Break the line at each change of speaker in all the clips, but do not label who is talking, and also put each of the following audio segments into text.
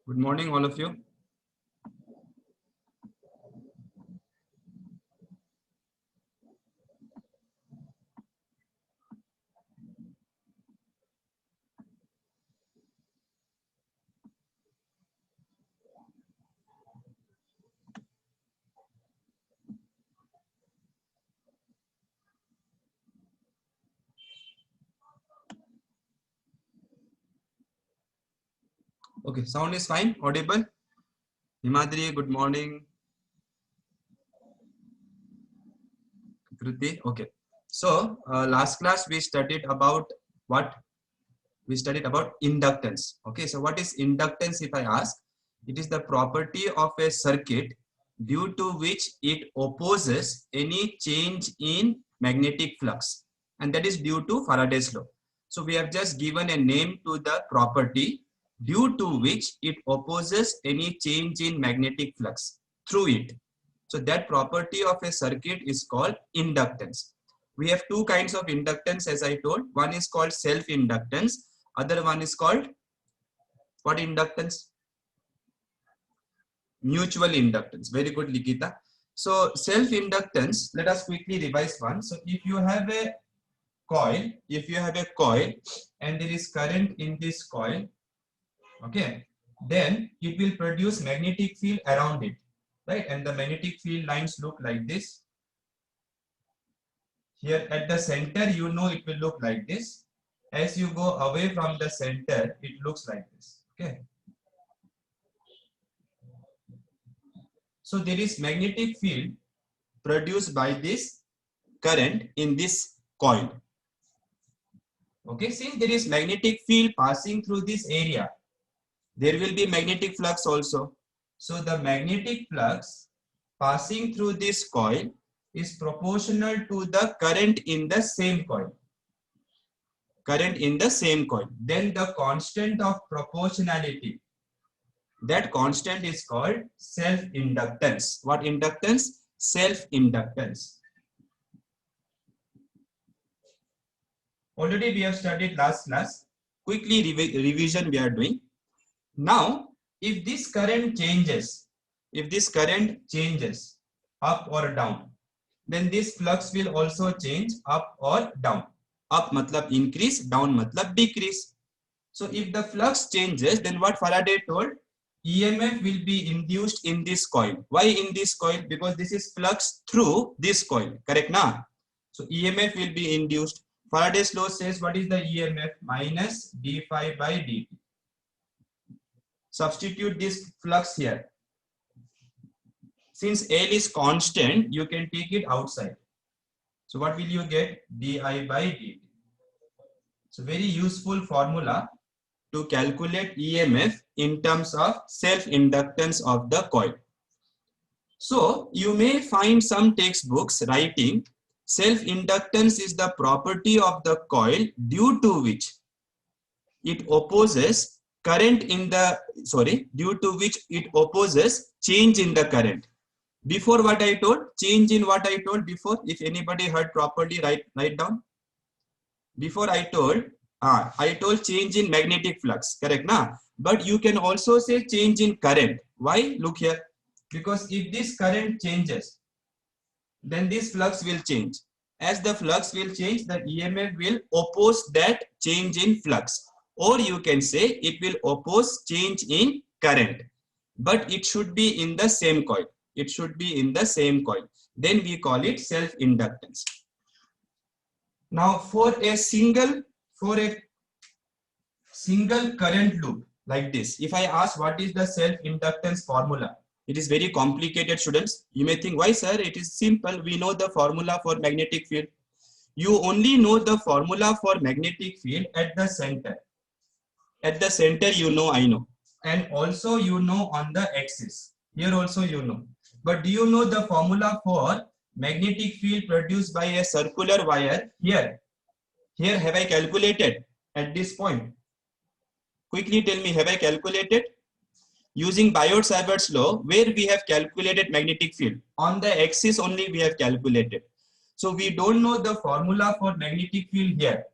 Good morning, all of you. Okay, sound is fine, audible. Himadri, good morning. Kriti, okay. So last class we studied about what? We studied about inductance. Okay, so what is inductance if I ask? It is the property of a circuit due to which it opposes any change in magnetic flux, and that is due to Faraday's law. So we have just given a name to the property due to which it opposes any change in magnetic flux through it. So that property of a circuit is called inductance. We have two kinds of inductance, as I told. One is called self-inductance. Other one is called what inductance? Mutual inductance. Very good, Likita. So self-inductance, let us quickly revise one. So if you have a coil, and there is current in this coil, okay, then it will produce magnetic field around it, right? And the magnetic field lines look like this. Here at the center, you know it will look like this. As you go away from the center, it looks like this. Okay. So there is magnetic field produced by this current in this coil. Okay, since there is magnetic field passing through this area, there will be magnetic flux also. So the magnetic flux passing through this coil is proportional to the current in the same coil. Then the constant of proportionality, that constant is called self-inductance. What inductance? Self-inductance. Already we have studied last class. Quickly revision we are doing. Now, if this current changes up or down, then this flux will also change up or down. Up matlab increase, down matlab decrease. So if the flux changes, then what Faraday told? EMF will be induced in this coil. Why in this coil? Because this is flux through this coil. Correct na? So EMF will be induced. Faraday's law says what is the EMF? Minus d phi by dt. Substitute this flux here. Since L is constant, you can take it outside. So what will you get? Di by dt. So very useful formula to calculate EMF in terms of self-inductance of the coil. So you may find some textbooks writing self-inductance is the property of the coil due to which it opposes current in the, due to which it opposes change in the current. Before what I told, change in what I told before, if anybody heard properly, write down. Before I told change in magnetic flux, correct na? But you can also say change in current. Why? Look here. Because if this current changes, then this flux will change. As the flux will change, the EMF will oppose that change in flux. Or you can say it will oppose change in current. But it should be in the same coil. Then we call it self-inductance. Now for a single current loop like this, if I ask what is the self-inductance formula, it is very complicated, students. You may think, why sir? It is simple. We know the formula for magnetic field. You only know the formula for magnetic field at the center. At the center, you know, I know. And also you know on the axis. Here also you know. But do you know the formula for magnetic field produced by a circular wire? Here have I calculated at this point? Quickly tell me, have I calculated? Using Biot-Savart's law, where we have calculated magnetic field. On the axis only we have calculated. So we don't know the formula for magnetic field here.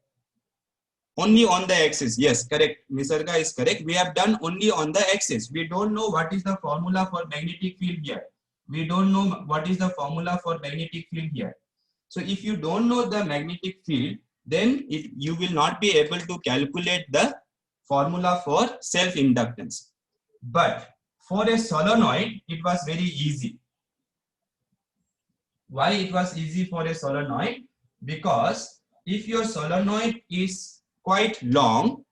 Only on the axis. Yes, correct. Nisarga is correct. We have done only on the axis. We don't know what is the formula for magnetic field here. We don't know what is the formula for magnetic field here. So if you don't know the magnetic field, then you will not be able to calculate the formula for self-inductance. But for a solenoid, it was very easy. Why it was easy for a solenoid? Because if your solenoid is quite long,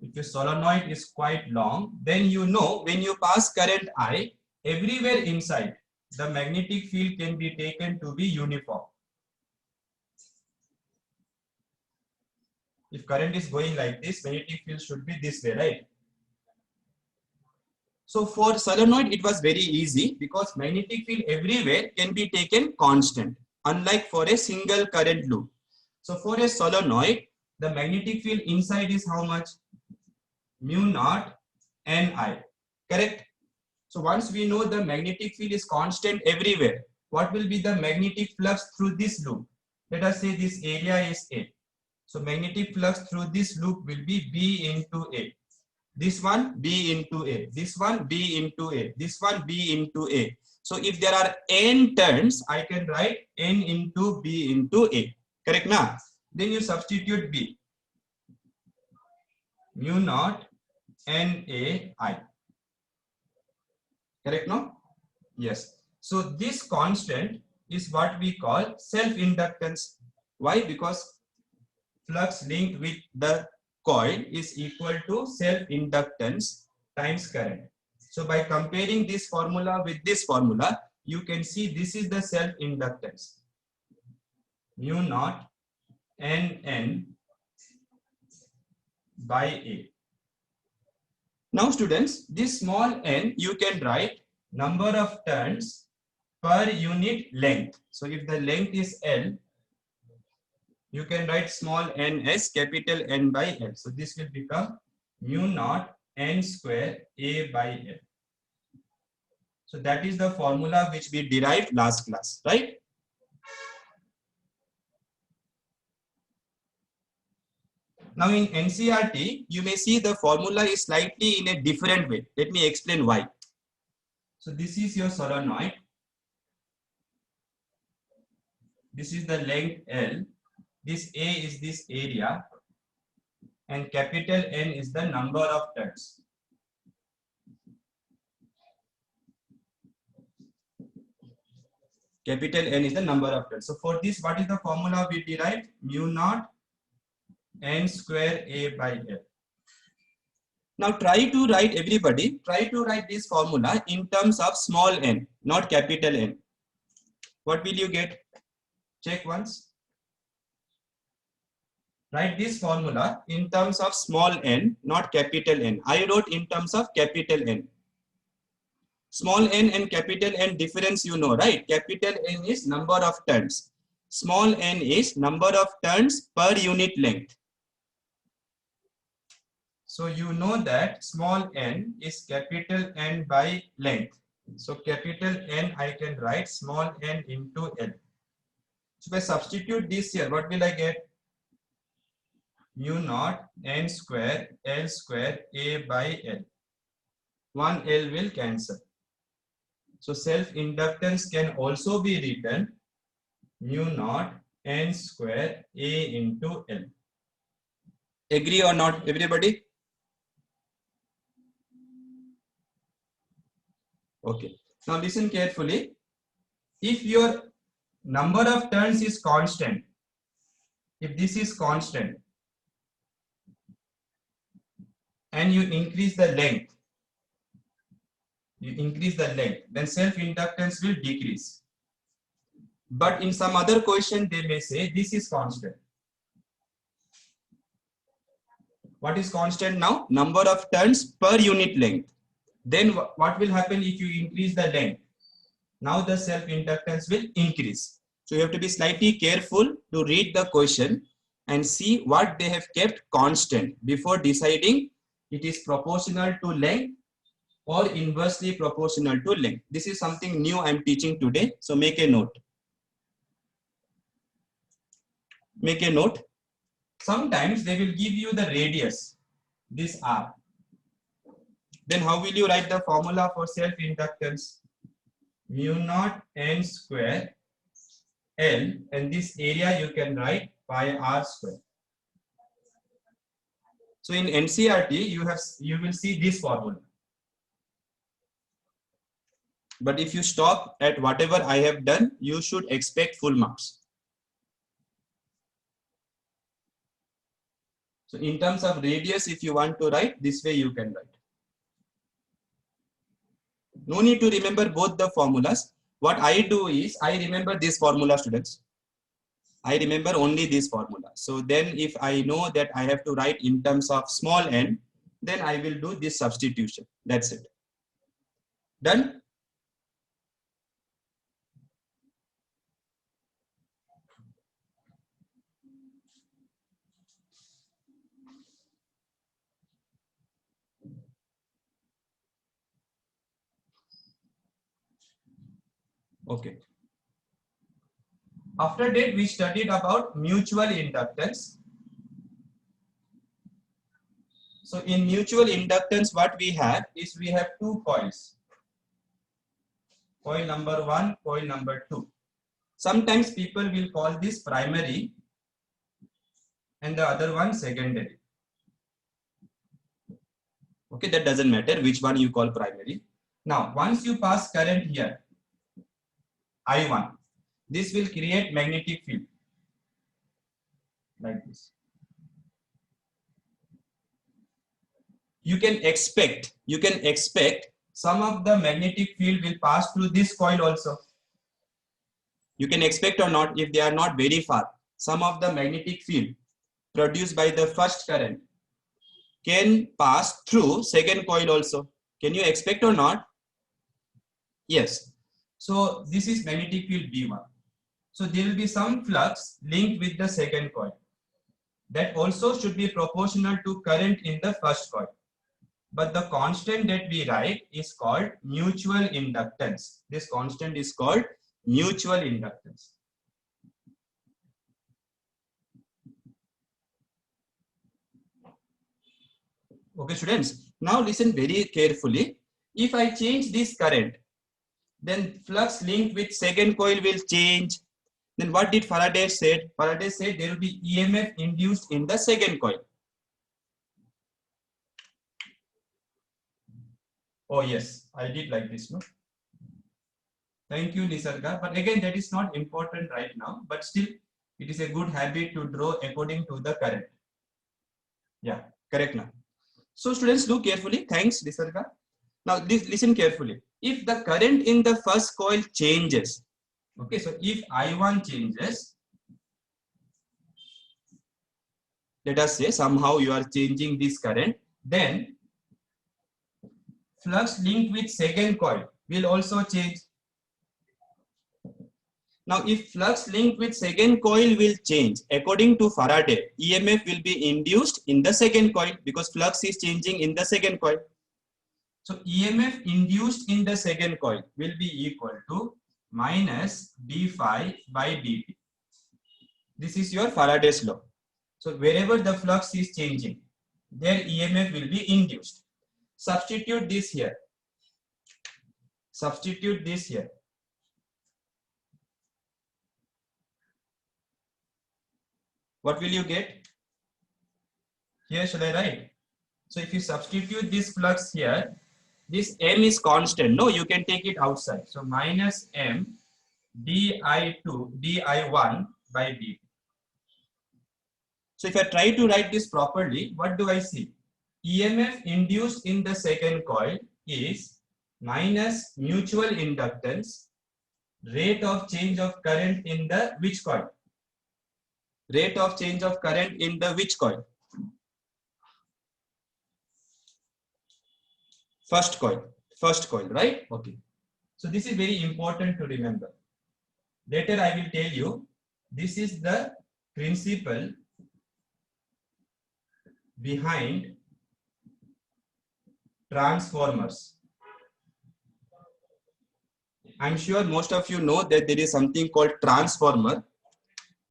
if your solenoid is quite long, then you know when you pass current I, everywhere inside, the magnetic field can be taken to be uniform. If current is going like this, magnetic field should be this way, right? So for solenoid, it was very easy because magnetic field everywhere can be taken constant, unlike for a single current loop. So for a solenoid, the magnetic field inside is how much? Mu naught Ni, correct? So once we know the magnetic field is constant everywhere, what will be the magnetic flux through this loop? Let us say this area is A. So magnetic flux through this loop will be B into A. This one B into A, this one B into A, this one B into A. So if there are n turns, I can write n into B into A. Correct now? Then you substitute B. Mu naught NAI. Correct now? Yes. So this constant is what we call self-inductance. Why? Because flux linked with the coil is equal to self-inductance times current. So by comparing this formula with this formula, you can see this is the self-inductance. Mu naught NN by A. Now students, this small n you can write number of turns per unit length. So if the length is L, you can write small n as capital N by L. So this will become mu naught N square A by L. So that is the formula which we derived last class, right? Now in NCERT, you may see the formula is slightly in a different way. Let me explain why. So this is your solenoid. This is the length L. This A is this area. And capital N is the number of turns. Capital N is the number of turns. So for this, what is the formula we derived? Mu naught N square A by L. Now try to write, everybody, try to write this formula in terms of small n, not capital N. What will you get? Check once. Write this formula in terms of small n, not capital N. I wrote in terms of capital N. Small n and capital N difference you know, right? Capital N is number of turns. Small n is number of turns per unit length. So you know that small n is capital N by length. So capital N I can write small n into L. So if I substitute this here, what will I get? Mu naught N square L square A by L. One L will cancel. So self-inductance can also be written mu naught N square A into L. Agree or not, everybody? Okay. Now listen carefully. If your number of turns is constant, if this is constant, and you increase the length, then self-inductance will decrease. But in some other question, they may say this is constant. What is constant now? Number of turns per unit length. Then what will happen if you increase the length? Now the self-inductance will increase. So you have to be slightly careful to read the question and see what they have kept constant before deciding it is proportional to length or inversely proportional to length. This is something new I'm teaching today, so make a note. make a note. Sometimes they will give you the radius, this R. Then how will you write the formula for self-inductance? Mu naught N square L, and this area you can write pi R square. So in NCERT, you will see this formula. But if you stop at whatever I have done, you should expect full marks. So in terms of radius, if you want to write, this way you can write. No need to remember both the formulas. What I do is, I remember this formula, students. I remember only this formula. So then if I know that I have to write in terms of small n, then I will do this substitution. That's it. Done? Okay. After that, we studied about mutual inductance. So in mutual inductance, what we have is we have two coils. Coil number 1, coil number 2. Sometimes people will call this primary and the other one secondary. Okay, that doesn't matter which one you call primary. Now, once you pass current here, I1, this will create magnetic field like this. You can expect some of the magnetic field will pass through this coil also. You can expect or not, if they are not very far, some of the magnetic field produced by the first current can pass through second coil also. Can you expect or not? Yes. So this is magnetic field B1. So there will be some flux linked with the second coil. That also should be proportional to current in the first coil. But the constant that we write is called mutual inductance. This constant is called mutual inductance. Okay, students. Now listen very carefully. If I change this current, then flux linked with second coil will change. Then what did Faraday said? Faraday said there will be EMF induced in the second coil. Oh yes, I did like this, no? Thank you, Nisarga. But again, that is not important right now. But still, it is a good habit to draw according to the current. Yeah, correct now. So students, look carefully. Thanks, Nisarga. Now listen carefully. If the current in the first coil changes, okay, so if I1 changes, let us say somehow you are changing this current, then flux linked with second coil will also change. Now, if flux linked with second coil will change, according to Faraday, EMF will be induced in the second coil because flux is changing in the second coil. So, EMF induced in the second coil will be equal to minus d phi by dt. This is your Faraday's law. So, wherever the flux is changing, their EMF will be induced. Substitute this here. Substitute this here. What will you get? Here, shall I write? So if you substitute this flux here, this M is constant. No, you can take it outside. So minus M di2 di1 by dt. So if I try to write this properly, what do I see? EMF induced in the second coil is minus mutual inductance, rate of change of current in the which coil? Rate of change of current in the which coil? First coil, right? Okay. So this is very important to remember. Later I will tell you, this is the principle behind transformers. I'm sure most of you know that there is something called transformer.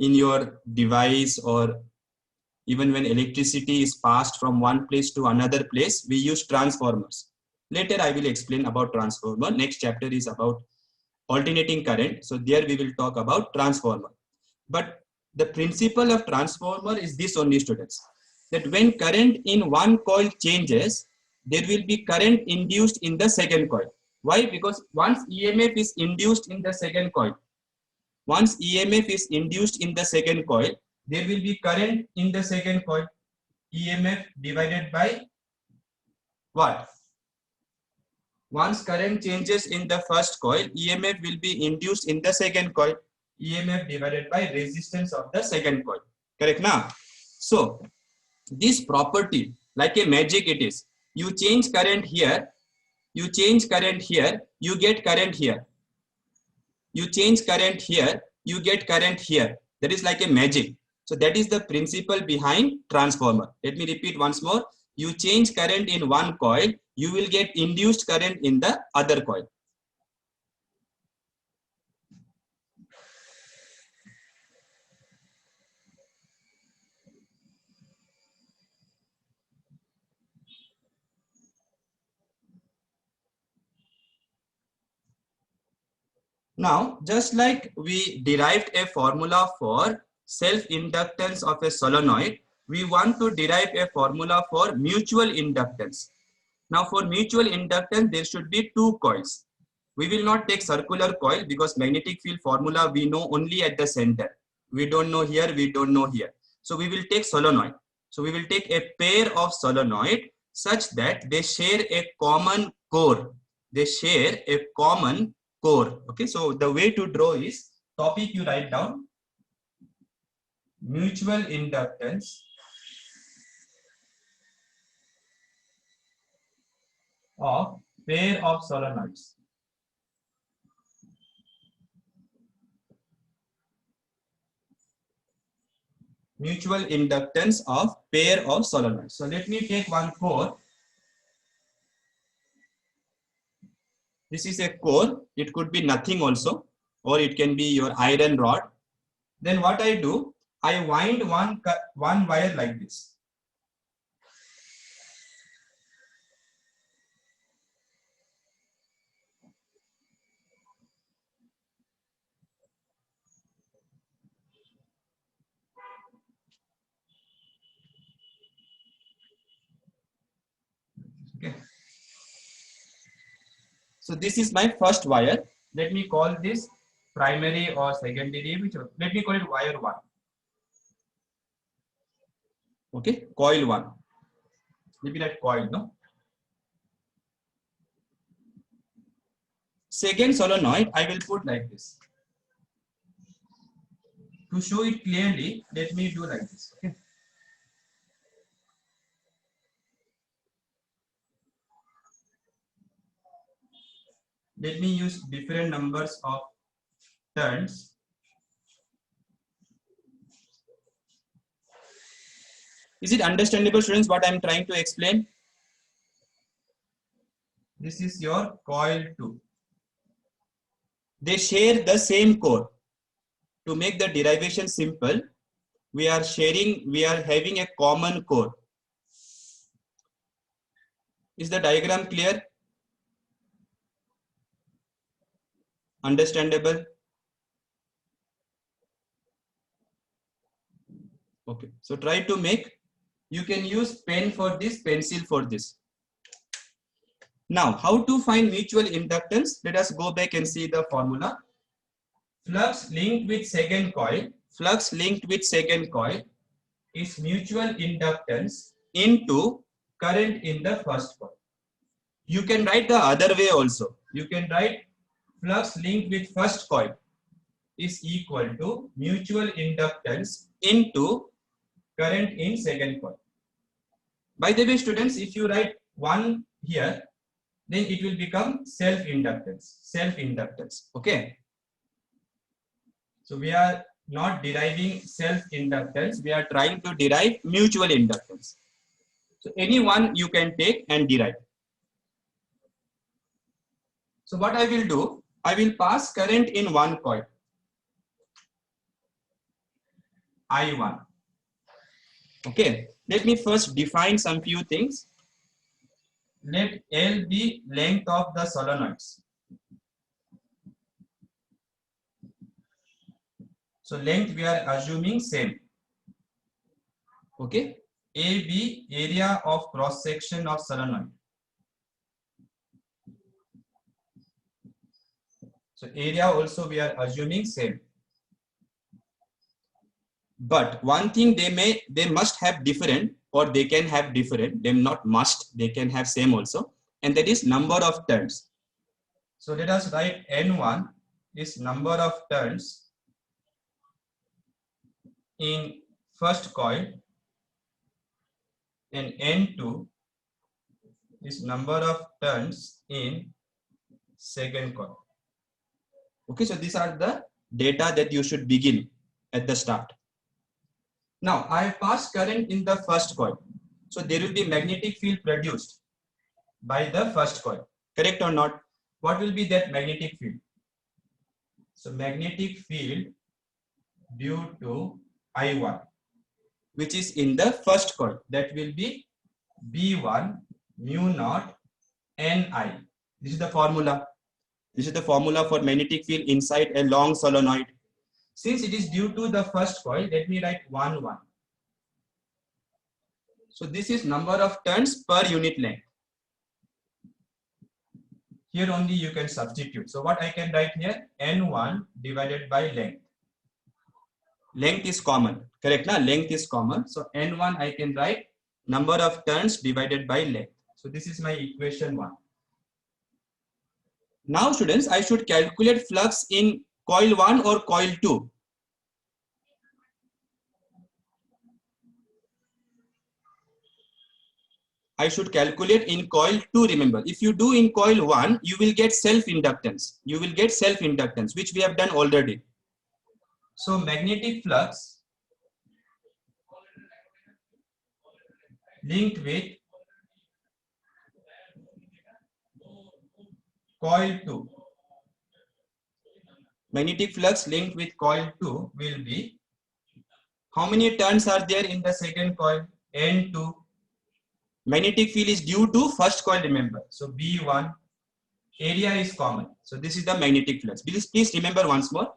in your device, or even when electricity is passed from one place to another place, we use transformers. Later I will explain about transformer. Next chapter is about alternating current. So there we will talk about transformer. But the principle of transformer is this only, students, that when current in one coil changes, there will be current induced in the second coil. Why? Because once EMF is induced in the second coil, once EMF is induced in the second coil, there will be current in the second coil. EMF divided by what? Once current changes in the first coil, EMF will be induced in the second coil. EMF divided by resistance of the second coil. Correct now? So this property, like a magic it is. You change current here, you change current here, you get current here. You change current here, you get current here. That is like a magic. So that is the principle behind transformer. Let me repeat once more. You change current in one coil, you will get induced current in the other coil. Now, just like we derived a formula for self-inductance of a solenoid, we want to derive a formula for mutual inductance. Now, for mutual inductance, there should be two coils. We will not take circular coil because magnetic field formula we know only at the center. We don't know here, we don't know here. So we will take solenoid. So we will take a pair of solenoid such that they share a common core. They share a common core. Okay, so the way to draw is, topic you write down, mutual inductance of pair of solenoids. Mutual inductance of pair of solenoids. So let me take one core. This is a core. It could be nothing also, or it can be your iron rod. Then what I do, I wind one wire like this. Okay. So this is my first wire. Let me call this primary or secondary. Let me call it wire 1. Okay, coil 1. Maybe that coil, no? Second solenoid, I will put like this. To show it clearly, let me do like this. Okay. Let me use different numbers of turns. Is it understandable, students, what I am trying to explain? This is your coil 2. They share the same core. To make the derivation simple, we are having a common core. Is the diagram clear? Understandable? Okay, so try to make, you can use pen for this, pencil for this. Now, how to find mutual inductance? Let us go back and see the formula. Flux linked with second coil, flux linked with second coil is mutual inductance into current in the first coil. You can write the other way also. You can write flux linked with first coil is equal to mutual inductance into current in second coil. By the way, students, if you write 1 here, then it will become self-inductance. Self-inductance. Okay. So we are not deriving self-inductance. We are trying to derive mutual inductance. So any one you can take and derive. So what I will do, I will pass current in one coil. I1. Okay, let me first define some few things. Let L be length of the solenoids. So length we are assuming same. Okay, AB area of cross section of solenoid. So area also we are assuming same. But one thing they must have different, or they can have different. They not must, they can have same also, and that is number of turns. So let us write N1 is number of turns in first coil, and N2 is number of turns in second coil. Okay, so these are the data that you should begin at the start. Now I have passed current in the first coil, so there will be magnetic field produced by the first coil. Correct or not? What will be that magnetic field? So magnetic field due to I1, which is in the first coil, that will be B1 mu naught Ni. This is the formula. This is the formula for magnetic field inside a long solenoid. Since it is due to the first coil, let me write 1, 1. So this is number of turns per unit length. Here only you can substitute. So what I can write here? N1 divided by length. Length is common, correct? Na? Length is common. So N1 I can write number of turns divided by length. So this is my equation 1. Now students, I should calculate flux in coil 1 or coil 2. I should calculate in coil 2, remember. If you do in coil 1, you will get self-inductance. You will get self-inductance, which we have done already. So magnetic flux linked with coil 2. Magnetic flux linked with coil 2 will be, how many turns are there in the second coil? N2. Magnetic field is due to first coil, remember. So B1, area is common. So this is the magnetic flux. Please remember once more.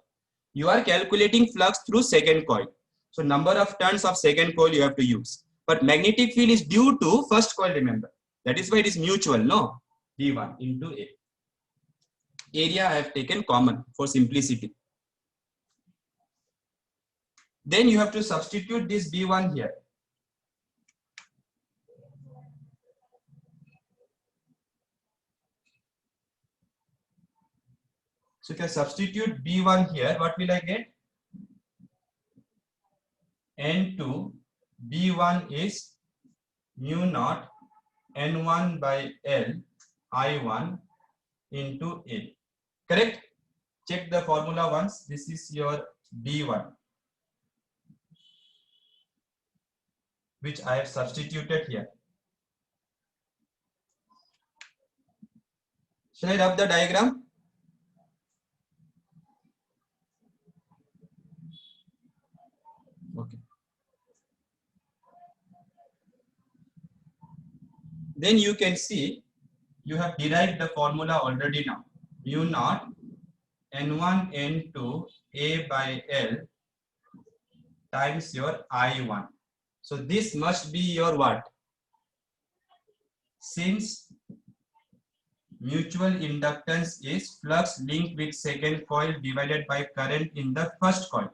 You are calculating flux through second coil. So number of turns of second coil you have to use. But magnetic field is due to first coil, remember. That is why it is mutual, no? B1 into A. Area I have taken common for simplicity. Then you have to substitute this B1 here. So if I substitute B1 here, what will I get? N2 B1 is mu naught N1 by L I1 into A. Correct? Check the formula once. This is your B1, which I have substituted here. Shall I rub the diagram? Okay. Then you can see you have derived the formula already now. Mu naught N1 N2 A by L times your I1. So this must be your what? Since mutual inductance is flux linked with second coil divided by current in the first coil.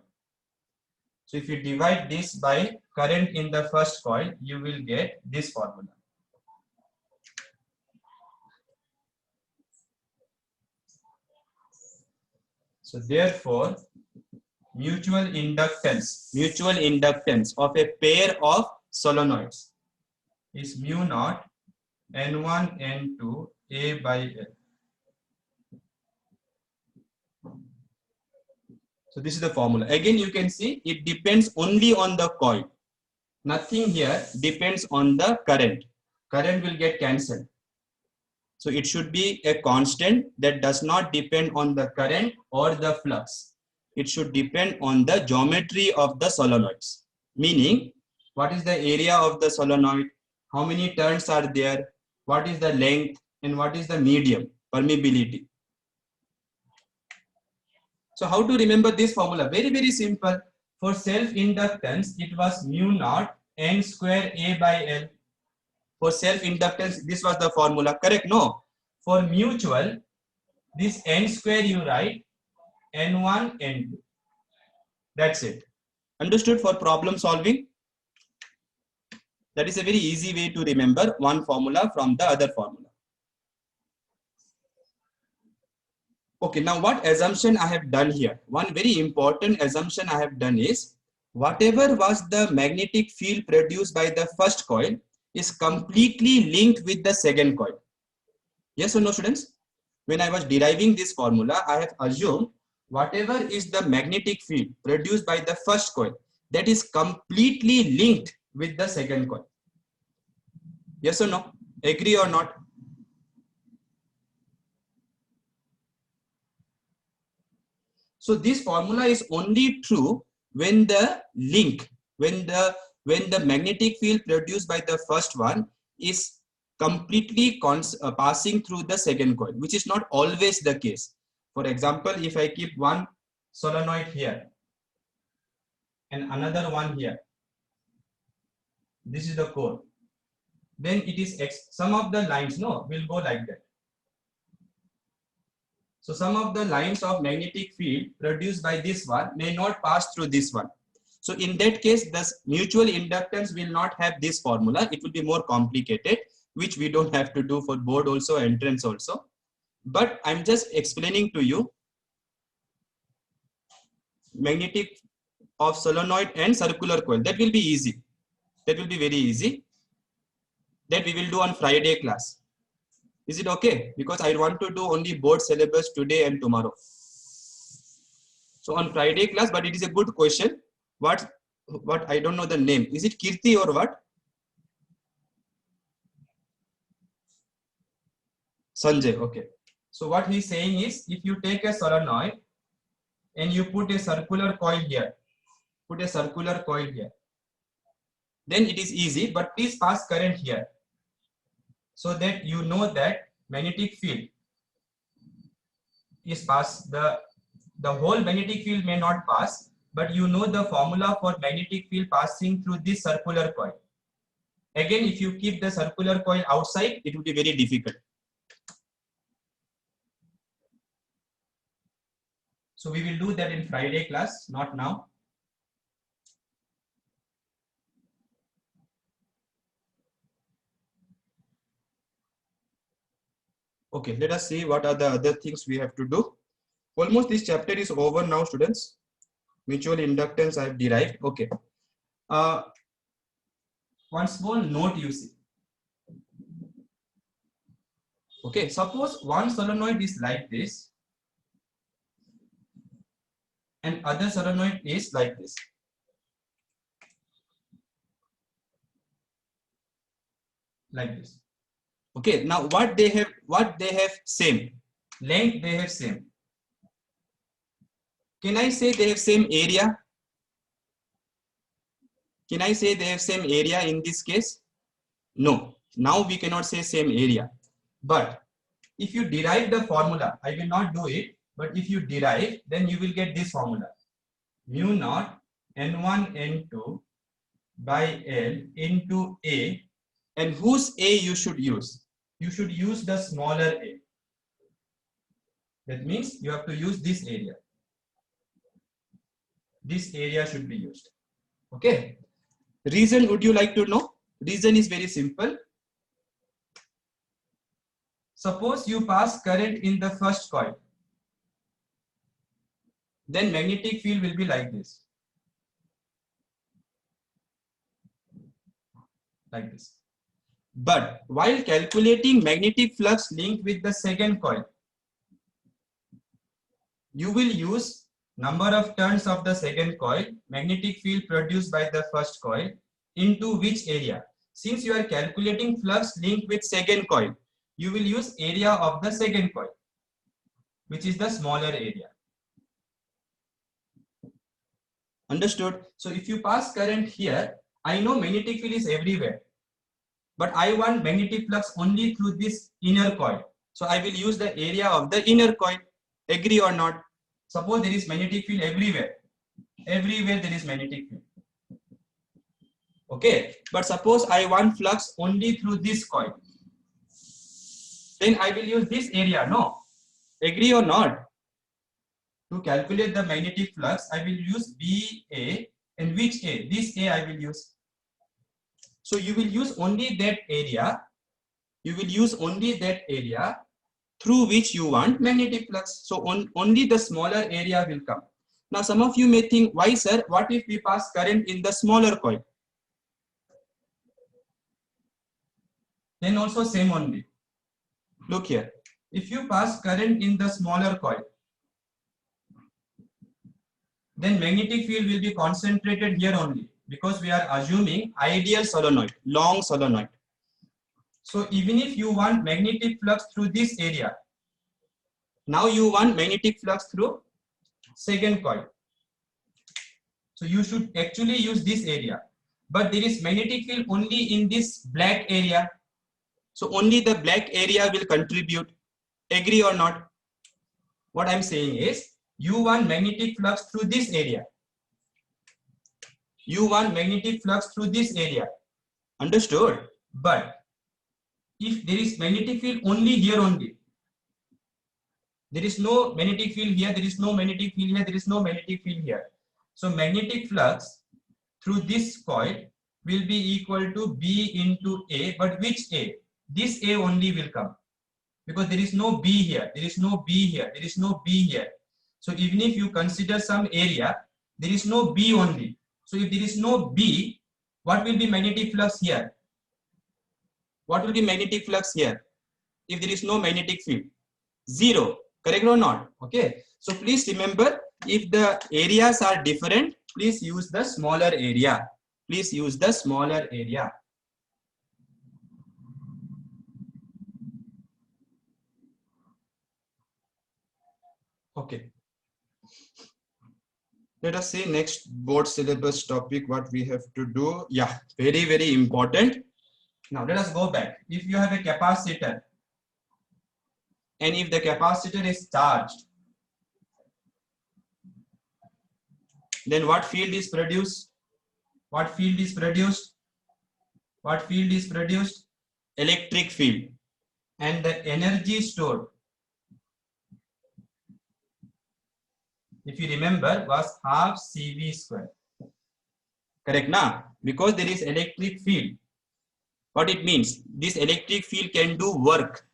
So if you divide this by current in the first coil, you will get this formula. So therefore, mutual inductance of a pair of solenoids is mu naught N1 N2 A by L. So this is the formula. Again, you can see it depends only on the coil. Nothing here depends on the current. Current will get cancelled. So it should be a constant that does not depend on the current or the flux. it should depend on the geometry of the solenoids. Meaning, what is the area of the solenoid, how many turns are there, what is the length, and what is the medium, permeability. So how to remember this formula? Very, very simple. For self-inductance, it was mu naught N square A by L. For self-inductance, this was the formula, correct? No. For mutual, this N square you write N1, N2. That's it. Understood? For problem solving? That is a very easy way to remember one formula from the other formula. Okay, now what assumption I have done here? One very important assumption I have done is, whatever was the magnetic field produced by the first coil is completely linked with the second coil. Yes or no, students? When I was deriving this formula, I have assumed whatever is the magnetic field produced by the first coil, that is completely linked with the second coil. Yes or no? Agree or not? So this formula is only true when the link, when the magnetic field produced by the first one is completely passing through the second coil, which is not always the case. For example, if I keep one solenoid here and another one here, this is the core, then it is some of the lines will go like that. So some of the lines of magnetic field produced by this one may not pass through this one. So in that case, the mutual inductance will not have this formula. It will be more complicated, which we don't have to do for board also, entrance also. But I'm just explaining to you magnetic of solenoid and circular coil. That will be easy. That will be very easy. That we will do on Friday class. Is it okay? Because I want to do only board syllabus today and tomorrow. So on Friday class, but it is a good question. What I don't know the name. Is it Kirti or what? Sanjay, okay. So what he's saying is, if you take a solenoid and you put a circular coil here, then it is easy, but please pass current here, so that you know that magnetic field is passed. The whole magnetic field may not pass, but you know the formula for magnetic field passing through this circular coil. Again, if you keep the circular coil outside, it will be very difficult. So we will do that in Friday class, not now. Okay, let us see what are the other things we have to do. Almost this chapter is over now, students. Mutual inductance I have derived. Okay. One small note you see. Okay, suppose one solenoid is like this and other solenoid is like this. Like this. Okay, now what they have same length, they have same. Can I say they have same area? Can I say they have same area in this case? No, now we cannot say same area. But if you derive the formula, I will not do it, but if you derive, then you will get this formula. Mu naught N1 N2 by L into A. And whose A you should use? You should use the smaller A. That means you have to use this area. This area should be used. Okay. Reason would you like to know? Reason is very simple. Suppose you pass current in the first coil. Then magnetic field will be like this. Like this. But while calculating magnetic flux linked with the second coil, you will use number of turns of the second coil, magnetic field produced by the first coil, into which area. Since you are calculating flux linked with second coil, you will use area of the second coil, which is the smaller area. Understood? So if you pass current here, I know magnetic field is everywhere, but I want magnetic flux only through this inner coil. So I will use the area of the inner coil. Agree or not? Suppose there is magnetic field everywhere. Everywhere there is magnetic field. Okay, but suppose I want flux only through this coil. Then I will use this area. No? Agree or not? To calculate the magnetic flux, I will use BA, and which A? This A I will use. So you will use only that area. You will use only that area through which you want magnetic flux. So only the smaller area will come. Now some of you may think, why sir, what if we pass current in the smaller coil? Then also same only. Look here. If you pass current in the smaller coil, then magnetic field will be concentrated here only, because we are assuming ideal solenoid, long solenoid. So even if you want magnetic flux through this area, now you want magnetic flux through second coil. So you should actually use this area, but there is magnetic field only in this black area. So only the black area will contribute. Agree or not? What I'm saying is, you want magnetic flux through this area. You want magnetic flux through this area. Understood? But if there is magnetic field only here only, there is no magnetic field here, there is no magnetic field here, there is no magnetic field here. So magnetic flux through this coil will be equal to B into A, but which A? This A only will come, because there is no B here, there is no B here, there is no B here. So even if you consider some area, there is no B only. So if there is no B, what will be magnetic flux here? What will be magnetic flux here? If there is no magnetic field? Zero. Correct or not? Okay. So please remember, if the areas are different, please use the smaller area. Please use the smaller area. Okay. Let us see next board syllabus topic, what we have to do. Yeah, very, very important. Now let us go back. If you have a capacitor, and if the capacitor is charged, then what field is produced? What field is produced? What field is produced? Electric field. And the energy stored, if you remember, was half CV square. Correct now? Because there is electric field. What it means? This electric field can do work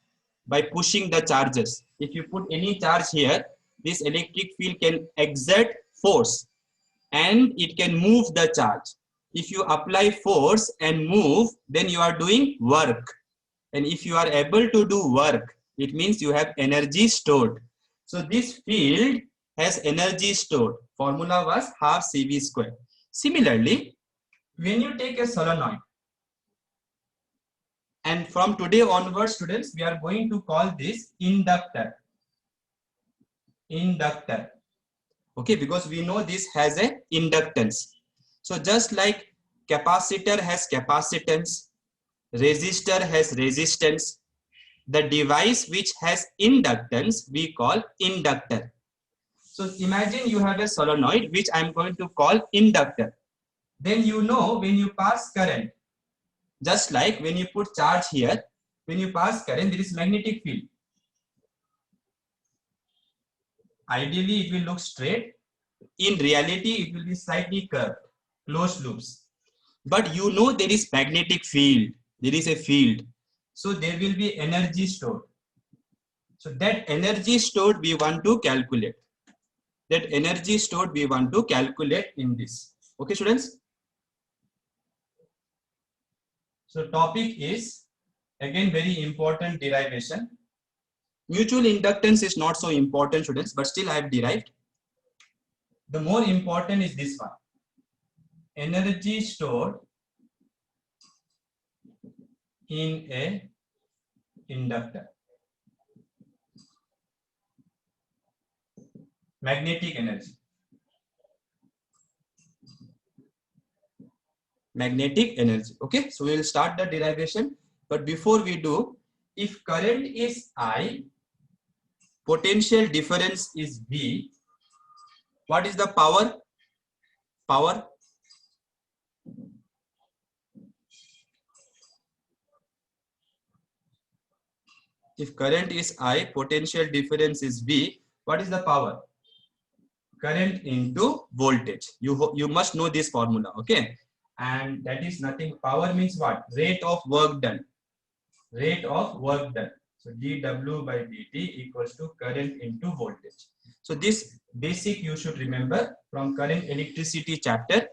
by pushing the charges. If you put any charge here, this electric field can exert force and it can move the charge. If you apply force and move, then you are doing work. And if you are able to do work, it means you have energy stored. So this field has energy stored. Formula was half CV square. Similarly, when you take a solenoid, and from today onwards, students, we are going to call this inductor. Inductor. Okay, because we know this has a inductance. So just like capacitor has capacitance, resistor has resistance, the device which has inductance we call inductor. So imagine you have a solenoid which I am going to call inductor. Then you know when you pass current, just like when you put charge here, when you pass current, there is magnetic field. Ideally, it will look straight. In reality, it will be slightly curved, closed loops. But you know there is magnetic field. There is a field. So there will be energy stored. So that energy stored we want to calculate. That energy stored we want to calculate in this. Okay, students? So topic is again very important derivation. Mutual inductance is not so important, students, but still I have derived. The more important is this one. Energy stored in a inductor. Magnetic energy. magnetic energy. Okay, so we will start the derivation, but before we do, if current is I, potential difference is V, what is the power? If current is I, potential difference is V, what is the power? Current into voltage. You must know this formula. Okay, and that is nothing. Power means what? Rate of work done. Rate of work done. So dW by dt equals to current into voltage. So this basic you should remember from current electricity chapter.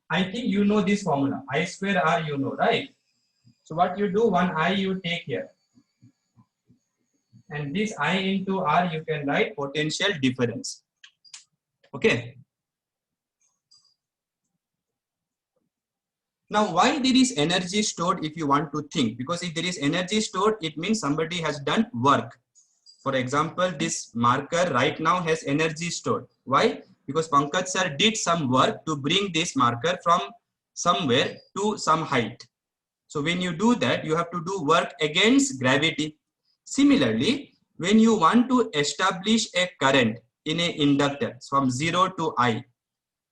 I think you know this formula. I square R, you know, right? So what you do, one I you take here, and this I into R you can write potential difference. Okay. Now, why there is energy stored if you want to think? Because if there is energy stored, it means somebody has done work. For example, this marker right now has energy stored. Why? Because Pankaj sir did some work to bring this marker from somewhere to some height. So when you do that, you have to do work against gravity. Similarly, when you want to establish a current in an inductor from 0 to I,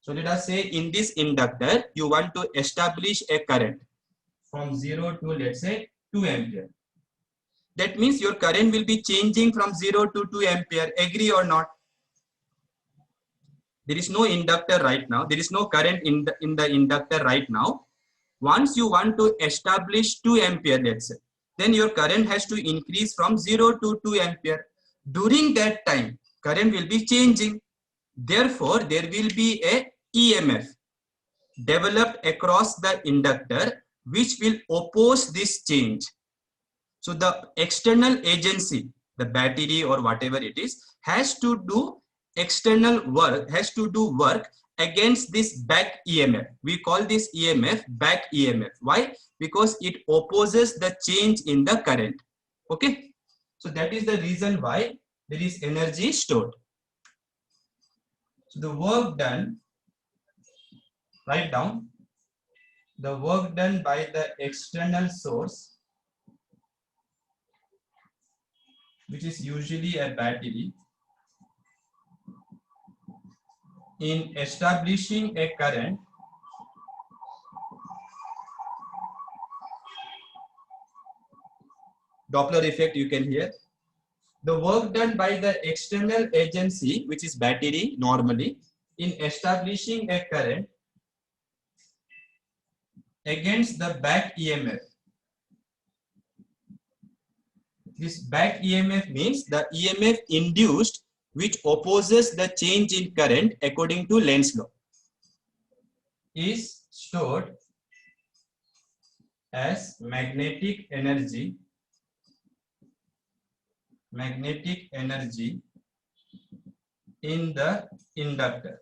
so let us say in this inductor, you want to establish a current from 0 to, let's say, 2 ampere. That means your current will be changing from 0 to 2 ampere. Agree or not? There is no inductor right now. There is no current in the inductor right now. Once you want to establish 2 ampere, let's say, then your current has to increase from 0 to 2 ampere. During that time, current will be changing. Therefore, there will be a EMF developed across the inductor which will oppose this change. So the external agency, the battery or whatever it is, has to do external work, has to do work against this back EMF. We call this EMF back EMF. Why? Because it opposes the change in the current. Okay, so that is the reason why there is energy stored. So the work done, write down, the work done by the external source, which is usually a battery, in establishing a current Doppler effect you can hear. The work done by the external agency, which is battery normally, in establishing a current against the back EMF. This back EMF means the EMF induced which opposes the change in current according to Lenz's law, is stored as magnetic energy in the inductor.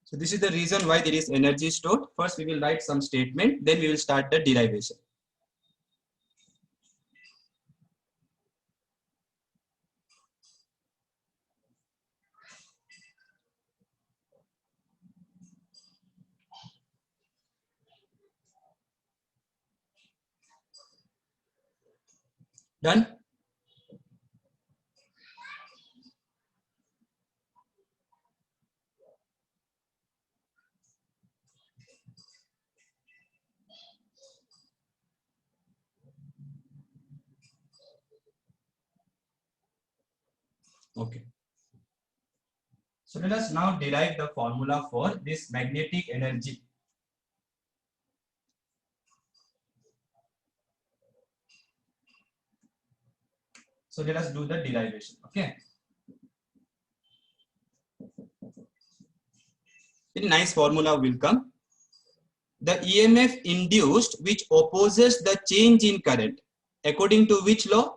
So this is the reason why there is energy stored. First we will write some statement, then we will start the derivation. Done? Okay. So let us now derive the formula for this magnetic energy. So let us do the derivation. Okay. Very nice formula will come. The EMF induced which opposes the change in current. According to which law?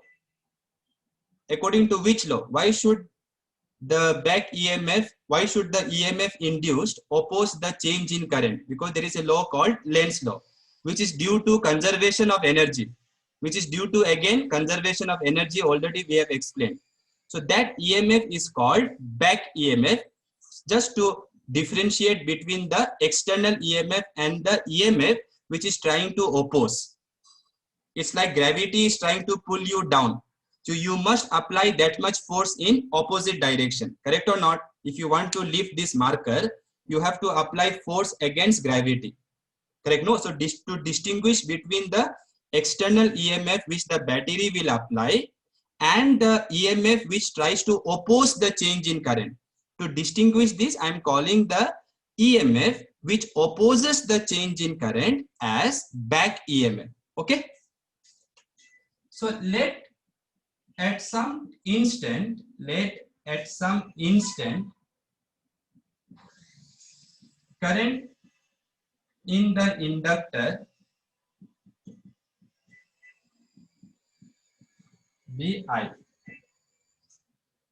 According to which law? Why should the back EMF, why should the EMF induced oppose the change in current? Because there is a law called Lenz's law, which is due to conservation of energy, which is due to, again, conservation of energy. Already we have explained. So that EMF is called back EMF. Just to differentiate between the external EMF and the EMF which is trying to oppose. It's like gravity is trying to pull you down. So you must apply that much force in opposite direction. Correct or not? If you want to lift this marker, you have to apply force against gravity. Correct? No? So to distinguish between the external EMF which the battery will apply and the EMF which tries to oppose the change in current. To distinguish this, I am calling the EMF which opposes the change in current as back EMF. Okay? So let at some instant current in the inductor be I.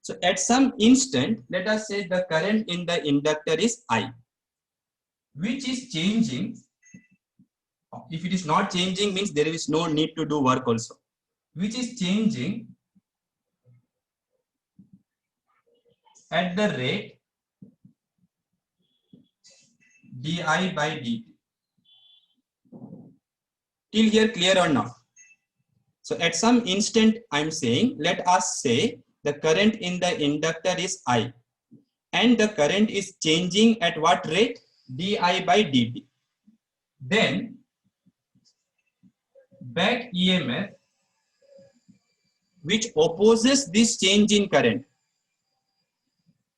So at some instant, let us say the current in the inductor is I, which is changing. If it is not changing, means there is no need to do work also, which is changing at the rate di by dt. Till here clear or not? So at some instant, I'm saying, let us say the current in the inductor is I, and the current is changing at what rate? Di by dt. Then back EMF which opposes this change in current,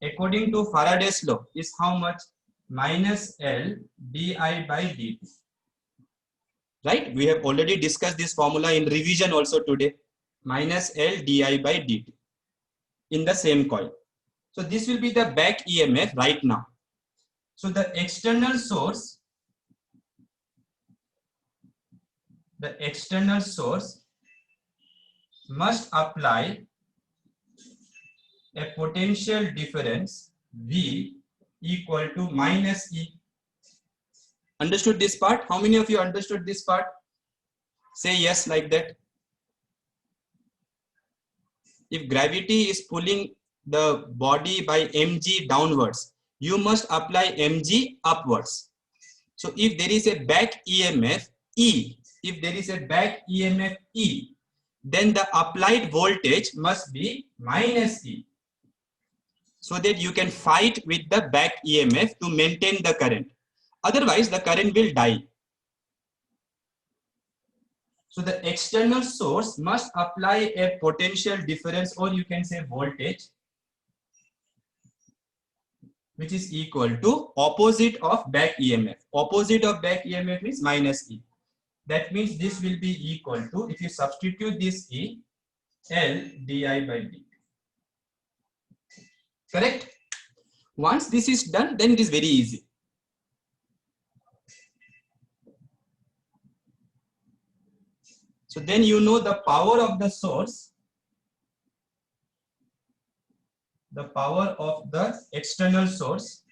according to Faraday's law, is how much? Minus L di by dt. Right? We have already discussed this formula in revision also today. Minus L di by dt in the same coil. So this will be the back EMF right now. So the external source must apply a potential difference V equal to minus E. Understood this part? How many of you understood this part? Say yes like that. If gravity is pulling the body by mg downwards, you must apply mg upwards. So if there is a back EMF E, then the applied voltage must be minus E, so that you can fight with the back EMF to maintain the current. Otherwise, the current will die. So the external source must apply a potential difference, or you can say voltage, which is equal to opposite of back EMF. Opposite of back EMF is minus E. That means this will be equal to, if you substitute this E, L di by dt. Correct? Once this is done, then it is very easy. So then you know the power of the source, the power of the external source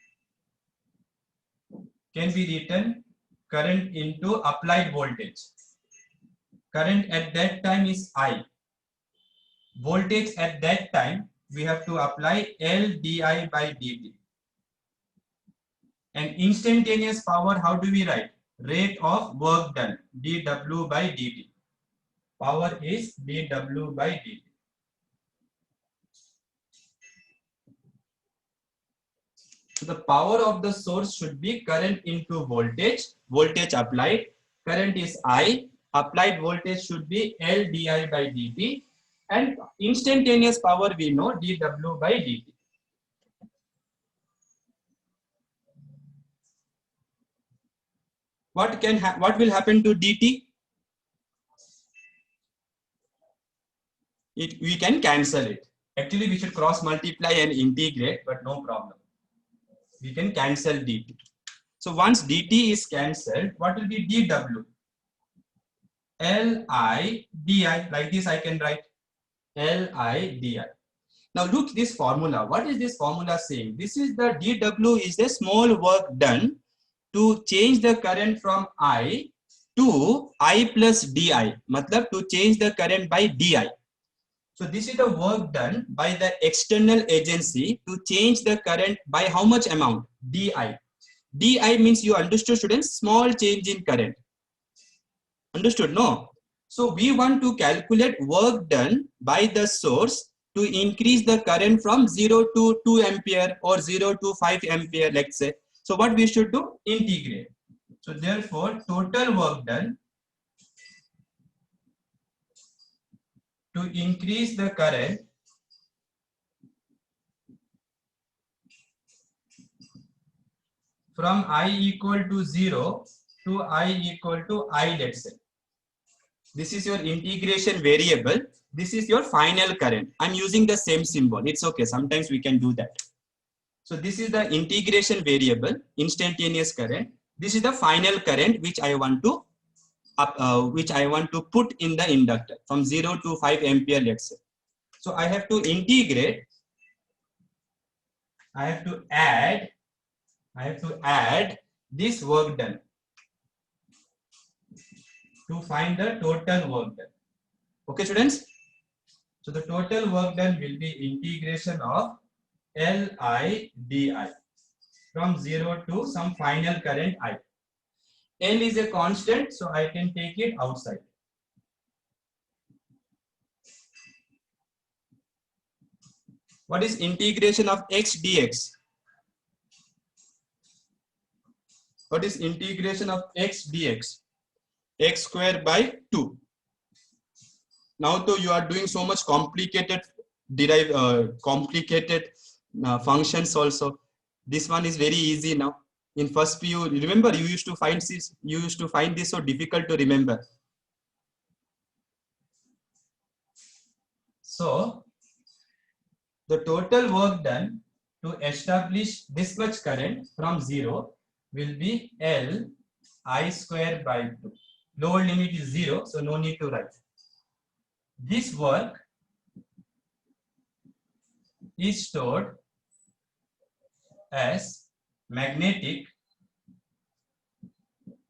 can be written current into applied voltage. Current at that time is I. Voltage at that time, we have to apply L di by dt. And instantaneous power, how do we write? Rate of work done, dw by dt. Power is dw by dt. So the power of the source should be current into voltage. Voltage applied. Current is I. Applied voltage should be L di by dt. And instantaneous power we know dw by dt. What will happen to dt? We can cancel it. Actually, we should cross multiply and integrate, but no problem. We can cancel dt. So once dt is cancelled, what will be dw? Li di. Like this I can write Li di. Now look this formula. What is this formula saying? This is the dw is the small work done to change the current from I to I plus di. Matlab to change the current by di. So this is the work done by the external agency to change the current by how much amount? DI. DI means, you understood students, small change in current. Understood? No. So we want to calculate work done by the source to increase the current from 0 to 2 ampere or 0 to 5 ampere, let's say. So what we should do? Integrate. So therefore, total work done to increase the current from I equal to 0 to I equal to I, let's say. This is your integration variable. This is your final current. I'm using the same symbol. It's okay. Sometimes we can do that. So this is the integration variable, instantaneous current. This is the final current which I want to put in the inductor from 0 to 5 ampere, let's say. So I have to integrate. I have to add this work done to find the total work done. Okay, students. So the total work done will be integration of Li di from 0 to some final current I. L is a constant, so I can take it outside. What is integration of x dx? What is integration of x dx? X square by 2. Now, though you are doing so much complicated functions also. This one is very easy now. In first PU, remember you used to find this so difficult to remember. So the total work done to establish this much current from 0 will be L I square by 2. Lower limit is 0, so no need to write. This work is stored as magnetic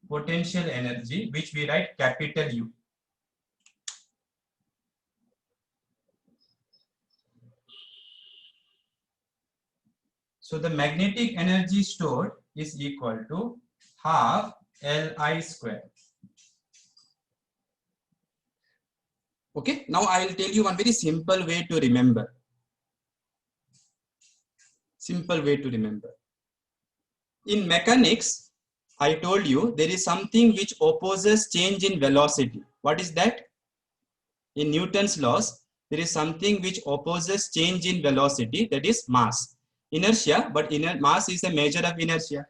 potential energy, which we write capital U. So the magnetic energy stored is equal to half Li square. Okay, now I will tell you one very simple way to remember. Simple way to remember. In mechanics, I told you there is something which opposes change in velocity. What is that? In Newton's laws, there is something which opposes change in velocity, that is mass. Inertia, but mass is a measure of inertia.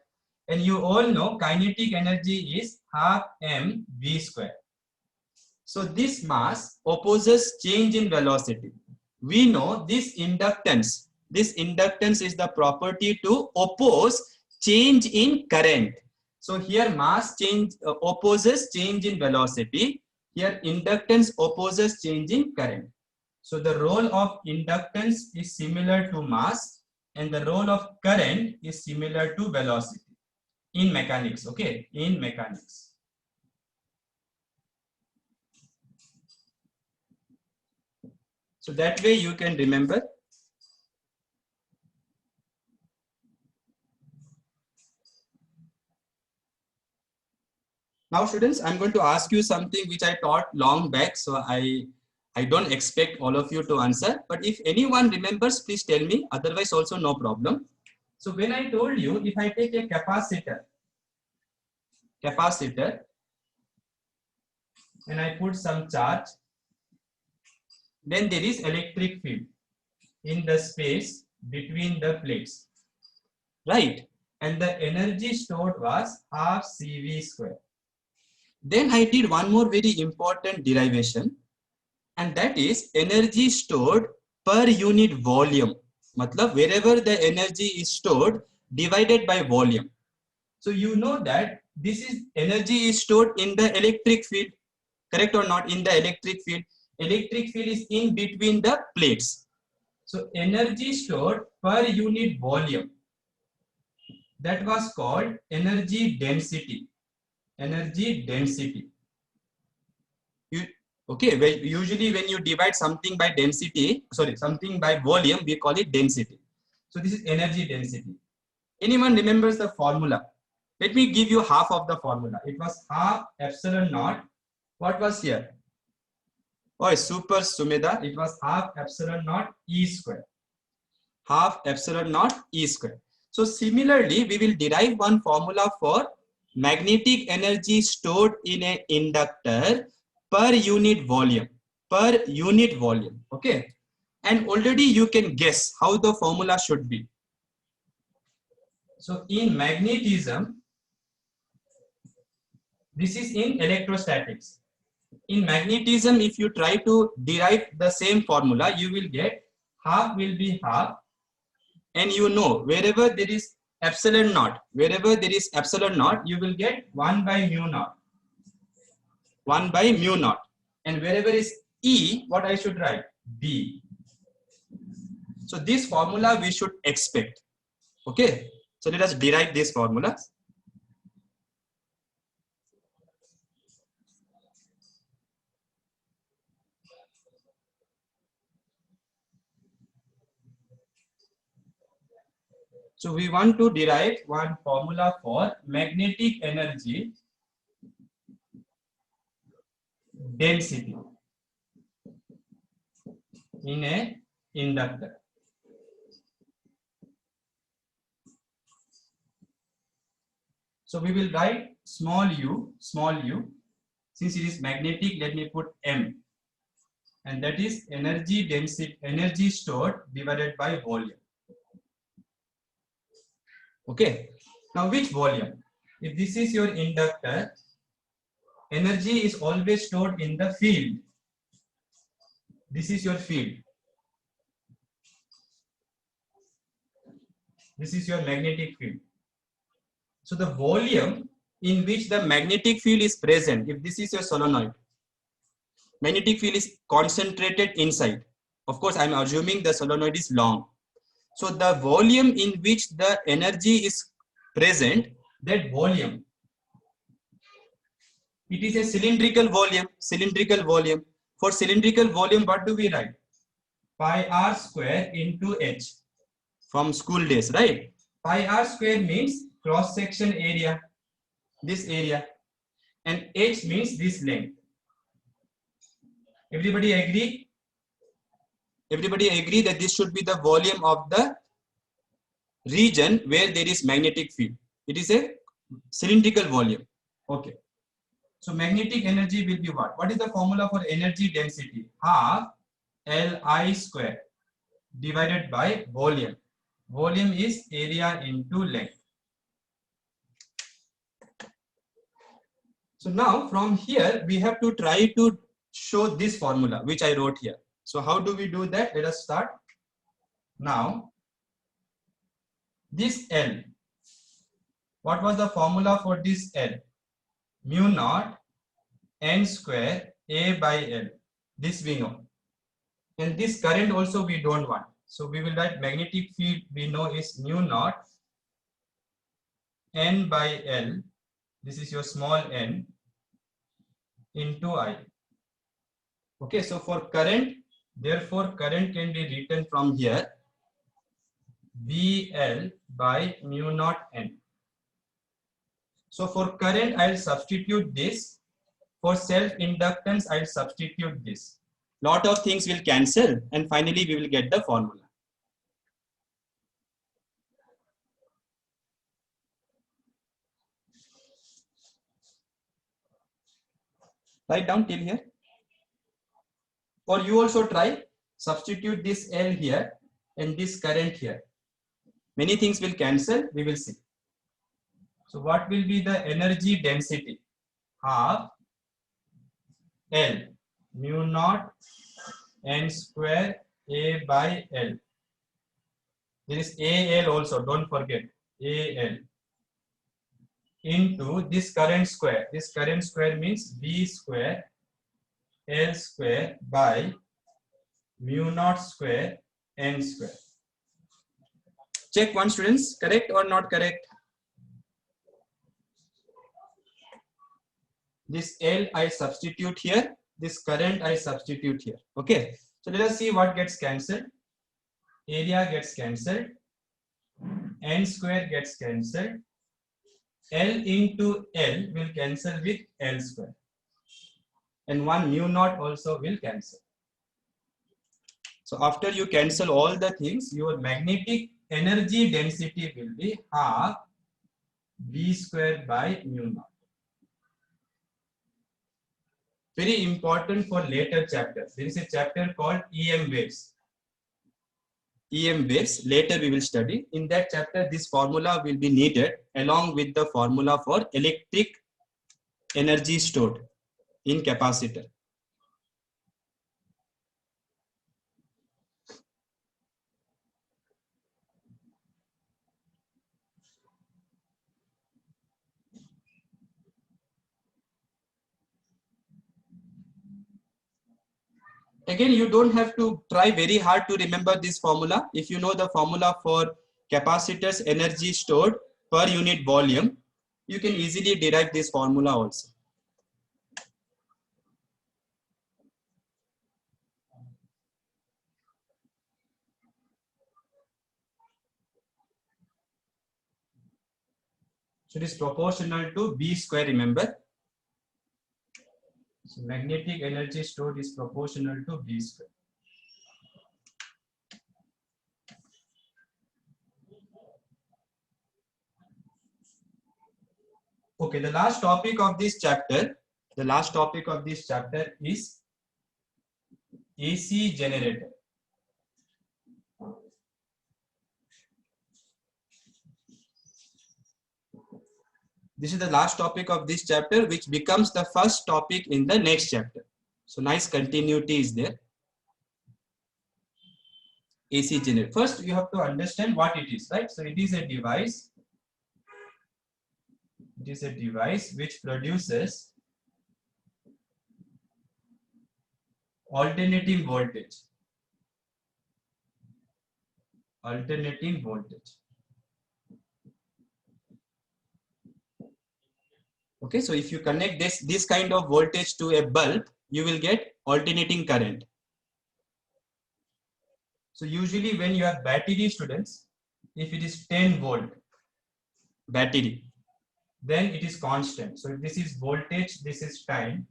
And you all know kinetic energy is half mv square. So this mass opposes change in velocity. We know this inductance. This inductance is the property to oppose change in current. So here mass change opposes change in velocity. Here inductance opposes change in current. So the role of inductance is similar to mass and the role of current is similar to velocity in mechanics. Okay, in mechanics. So that way you can remember. Now students, I'm going to ask you something which I taught long back. So I don't expect all of you to answer, but if anyone remembers, please tell me. Otherwise also no problem. So when I told you, if I take a capacitor and I put some charge, then there is electric field in the space between the plates, right? And the energy stored was half CV square. Then I did one more very important derivation, and that is energy stored per unit volume. Matlab, wherever the energy is stored divided by volume. So you know that this is energy is stored in the electric field, correct or not? In the electric field. Electric field is in between the plates. So energy stored per unit volume, that was called energy density. Energy density. Okay, usually when you divide something by density, sorry, something by volume, we call it density. So this is energy density. Anyone remembers the formula? Let me give you half of the formula. It was half epsilon naught. What was here? Oh, super Sumeda. It was half epsilon naught E square. Half epsilon naught E square. So similarly, we will derive one formula for magnetic energy stored in an inductor per unit volume. Per unit volume. Okay. And already you can guess how the formula should be. So in magnetism, this is in electrostatics. In magnetism, if you try to derive the same formula, you will get half will be half. And you know, wherever there is epsilon naught, you will get 1 by mu naught. 1 by mu naught. And wherever is E, what I should write? B. So this formula we should expect. Okay. So let us derive this formula. So we want to derive one formula for magnetic energy density in a inductor. So we will write small u. Since it is magnetic, let me put M. And that is energy density, energy stored divided by volume. Okay. Now which volume? If this is your inductor, energy is always stored in the field. This is your field. This is your magnetic field. So the volume in which the magnetic field is present, if this is your solenoid, magnetic field is concentrated inside. Of course, I'm assuming the solenoid is long. So the volume in which the energy is present, that volume, it is a cylindrical volume. For cylindrical volume, what do we write? Pi r square into h. From school days, right? Pi r square means cross section area, this area, and h means this length. Everybody agree? Everybody agree that this should be the volume of the region where there is magnetic field. It is a cylindrical volume. Okay. So magnetic energy will be what? What is the formula for energy density? Half Li square divided by volume. Volume is area into length. So now from here, we have to try to show this formula, which I wrote here. So how do we do that? Let us start. Now, this L, what was the formula for this L? Mu naught N square A by L. This we know. And this current also we don't want. So we will write magnetic field we know is mu naught N by L. This is your small n into I. Okay, so for current, therefore current can be written from here BL by mu naught N. So for current, I'll substitute this. For self-inductance, I'll substitute this. Lot of things will cancel and finally we will get the formula. Write down till here. Or you also try, substitute this L here and this current here. Many things will cancel, we will see. So what will be the energy density? Half L mu naught N square A by L. There is AL also, don't forget, AL into this current square. This current square means B square L square by mu naught square N square. Check one, students, correct or not correct? This L I substitute here this current I substitute here. Okay, so let us see what gets cancelled. Area gets cancelled, n square gets cancelled, L into L will cancel with L square, and one mu naught also will cancel. So after you cancel all the things, your magnetic energy density will be half V square by mu naught. Very important for later chapters. There is a chapter called EM waves. EM waves, later we will study. In that chapter, this formula will be needed along with the formula for electric energy stored in capacitor. Again, you don't have to try very hard to remember this formula. If you know the formula for capacitor's energy stored per unit volume, you can easily derive this formula also. So it is proportional to B square, remember. So magnetic energy stored is proportional to B square. Okay, the last topic of this chapter is AC generator. This is the last topic of this chapter, which becomes the first topic in the next chapter. So nice continuity is there. AC generator. First, you have to understand what it is, right? So it is a device. It is a device which produces alternating voltage. Alternating voltage. Okay, so if you connect this kind of voltage to a bulb, you will get alternating current. So usually when you have battery students, if it is 10 volt battery, then it is constant. So if this is voltage, this is time.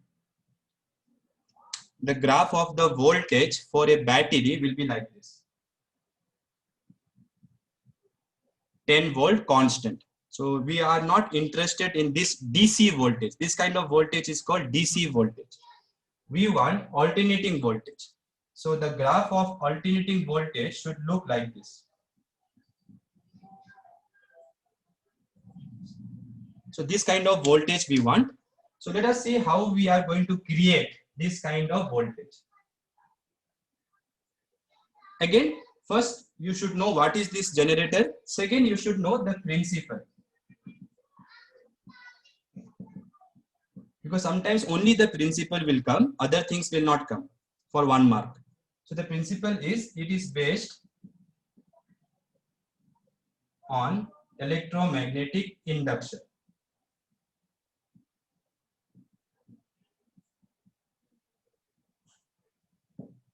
The graph of the voltage for a battery will be like this. 10 volt constant. So we are not interested in this DC voltage. This kind of voltage is called DC voltage. We want alternating voltage. So the graph of alternating voltage should look like this. So this kind of voltage we want. So let us see how we are going to create this kind of voltage. Again, first you should know what is this generator. Second, you should know the principle. Because sometimes only the principle will come, other things will not come for 1 mark. So the principle is, it is based on electromagnetic induction.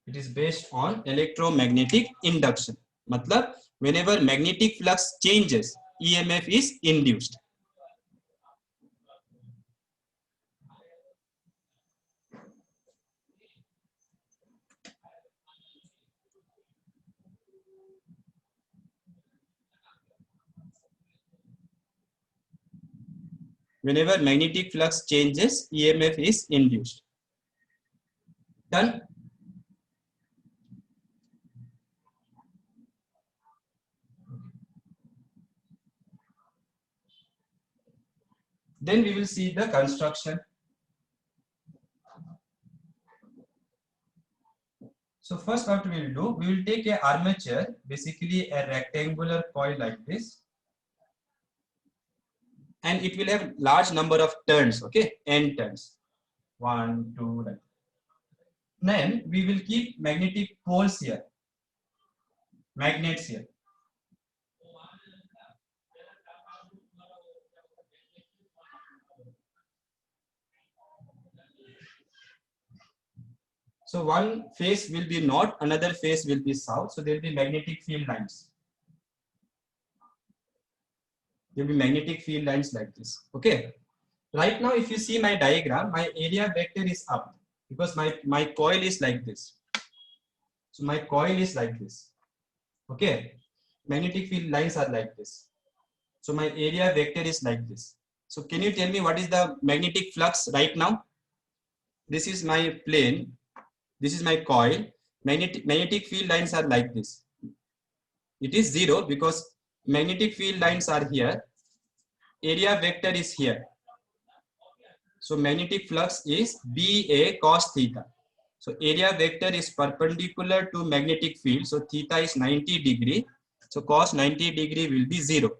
It is based on electromagnetic induction. Matlab, whenever magnetic flux changes, EMF is induced. Whenever magnetic flux changes, EMF is induced. Done? Then we will see the construction. So first what we will do, we will take a armature, basically a rectangular coil like this. And it will have large number of turns, okay, n turns. 1, 2, like. Then we will keep magnetic poles here, magnets here. So one face will be north, another face will be south. So there will be magnetic field lines. There will be magnetic field lines like this. Okay. Right now, if you see my diagram, my area vector is up because my coil is like this. So my coil is like this. Okay. Magnetic field lines are like this. So my area vector is like this. So can you tell me what is the magnetic flux right now? This is my plane. This is my coil. Magnetic field lines are like this. It is 0 because magnetic field lines are here. Area vector is here. So magnetic flux is BA cos theta. So area vector is perpendicular to magnetic field. So theta is 90 degree. So cos 90 degree will be 0.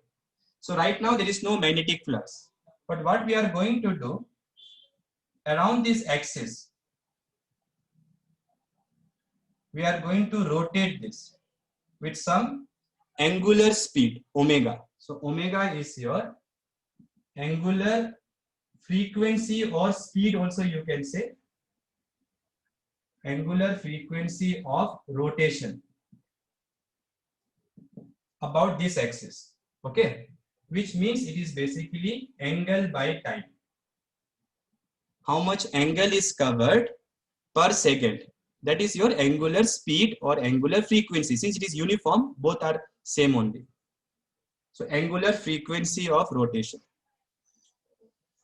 So right now there is no magnetic flux. But what we are going to do around this axis, we are going to rotate this with some angular speed omega. So omega is your angular frequency or speed, also you can say angular frequency of rotation about this axis. Okay, which means it is basically angle by time. How much angle is covered per second? That is your angular speed or angular frequency. Since it is uniform, both are same only. So angular frequency of rotation.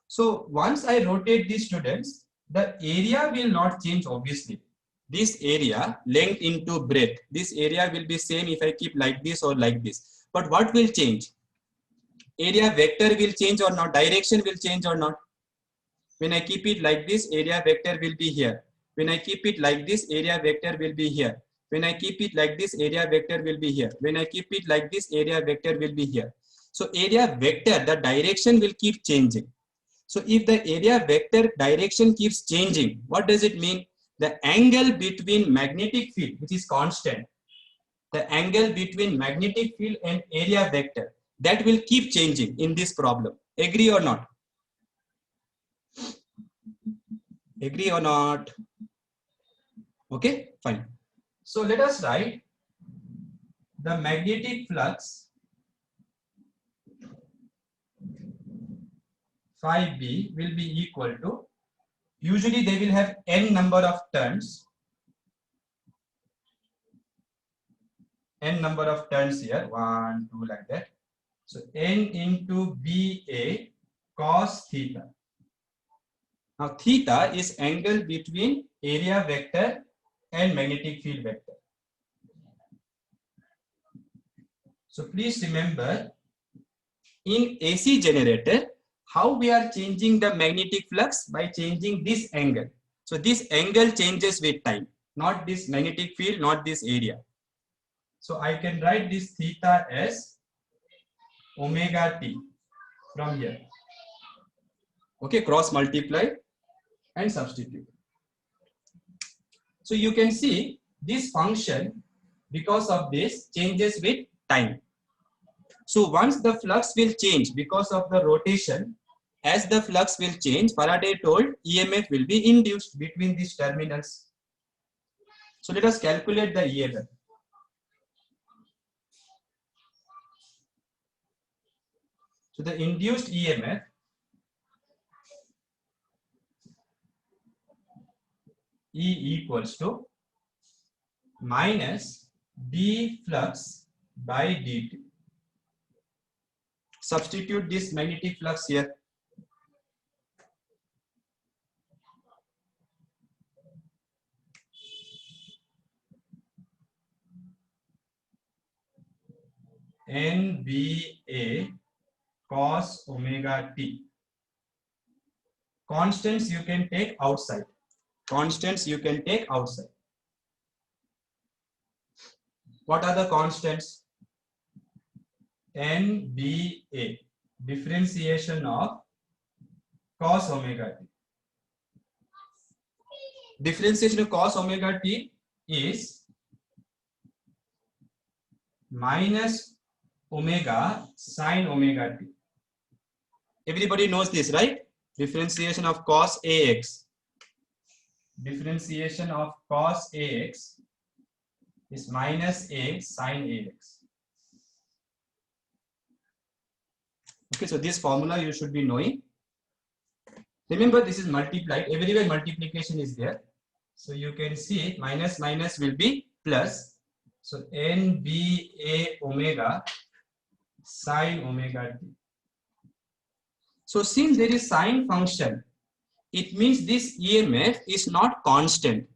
So once I rotate these students, the area will not change obviously. This area, length into breadth, this area will be same if I keep like this or like this. But what will change? Area vector will change or not? Direction will change or not? When I keep it like this, area vector will be here. When I keep it like this, area vector will be here. When I keep it like this, area vector will be here. When I keep it like this, area vector will be here. So area vector, the direction will keep changing. So if the area vector direction keeps changing, what does it mean? The angle between magnetic field, which is constant, the angle between magnetic field and area vector, that will keep changing in this problem. Agree or not? Agree or not? Okay, fine. So let us write the magnetic flux phi B will be equal to, usually they will have n number of turns. N number of turns here, 1, 2 like that. So n into BA cos theta. Now theta is angle between area vector and magnetic field vector. So please remember, in AC generator, how we are changing the magnetic flux? By changing this angle. So this angle changes with time, not this magnetic field, not this area. So I can write this theta as omega t from here. Okay, cross multiply and substitute. So you can see this function, because of this, changes with time. So once the flux will change because of the rotation, as the flux will change, Faraday told EMF will be induced between these terminals. So let us calculate the EMF. So the induced EMF E equals to minus d flux by dt. Substitute this magnetic flux here. NBA cos omega t. Constants you can take outside. Constants you can take outside. What are the constants? NBA, differentiation of cos omega t. Differentiation of cos omega t is minus omega sin omega t. Everybody knows this, right? Differentiation of cos AX. differentiation of cos AX is minus A sin AX. Okay, so this formula you should be knowing. Remember, this is multiplied. Everywhere multiplication is there. So you can see minus minus will be plus. So NBA omega sin omega t. So since there is sine function, it means this EMF is not constant.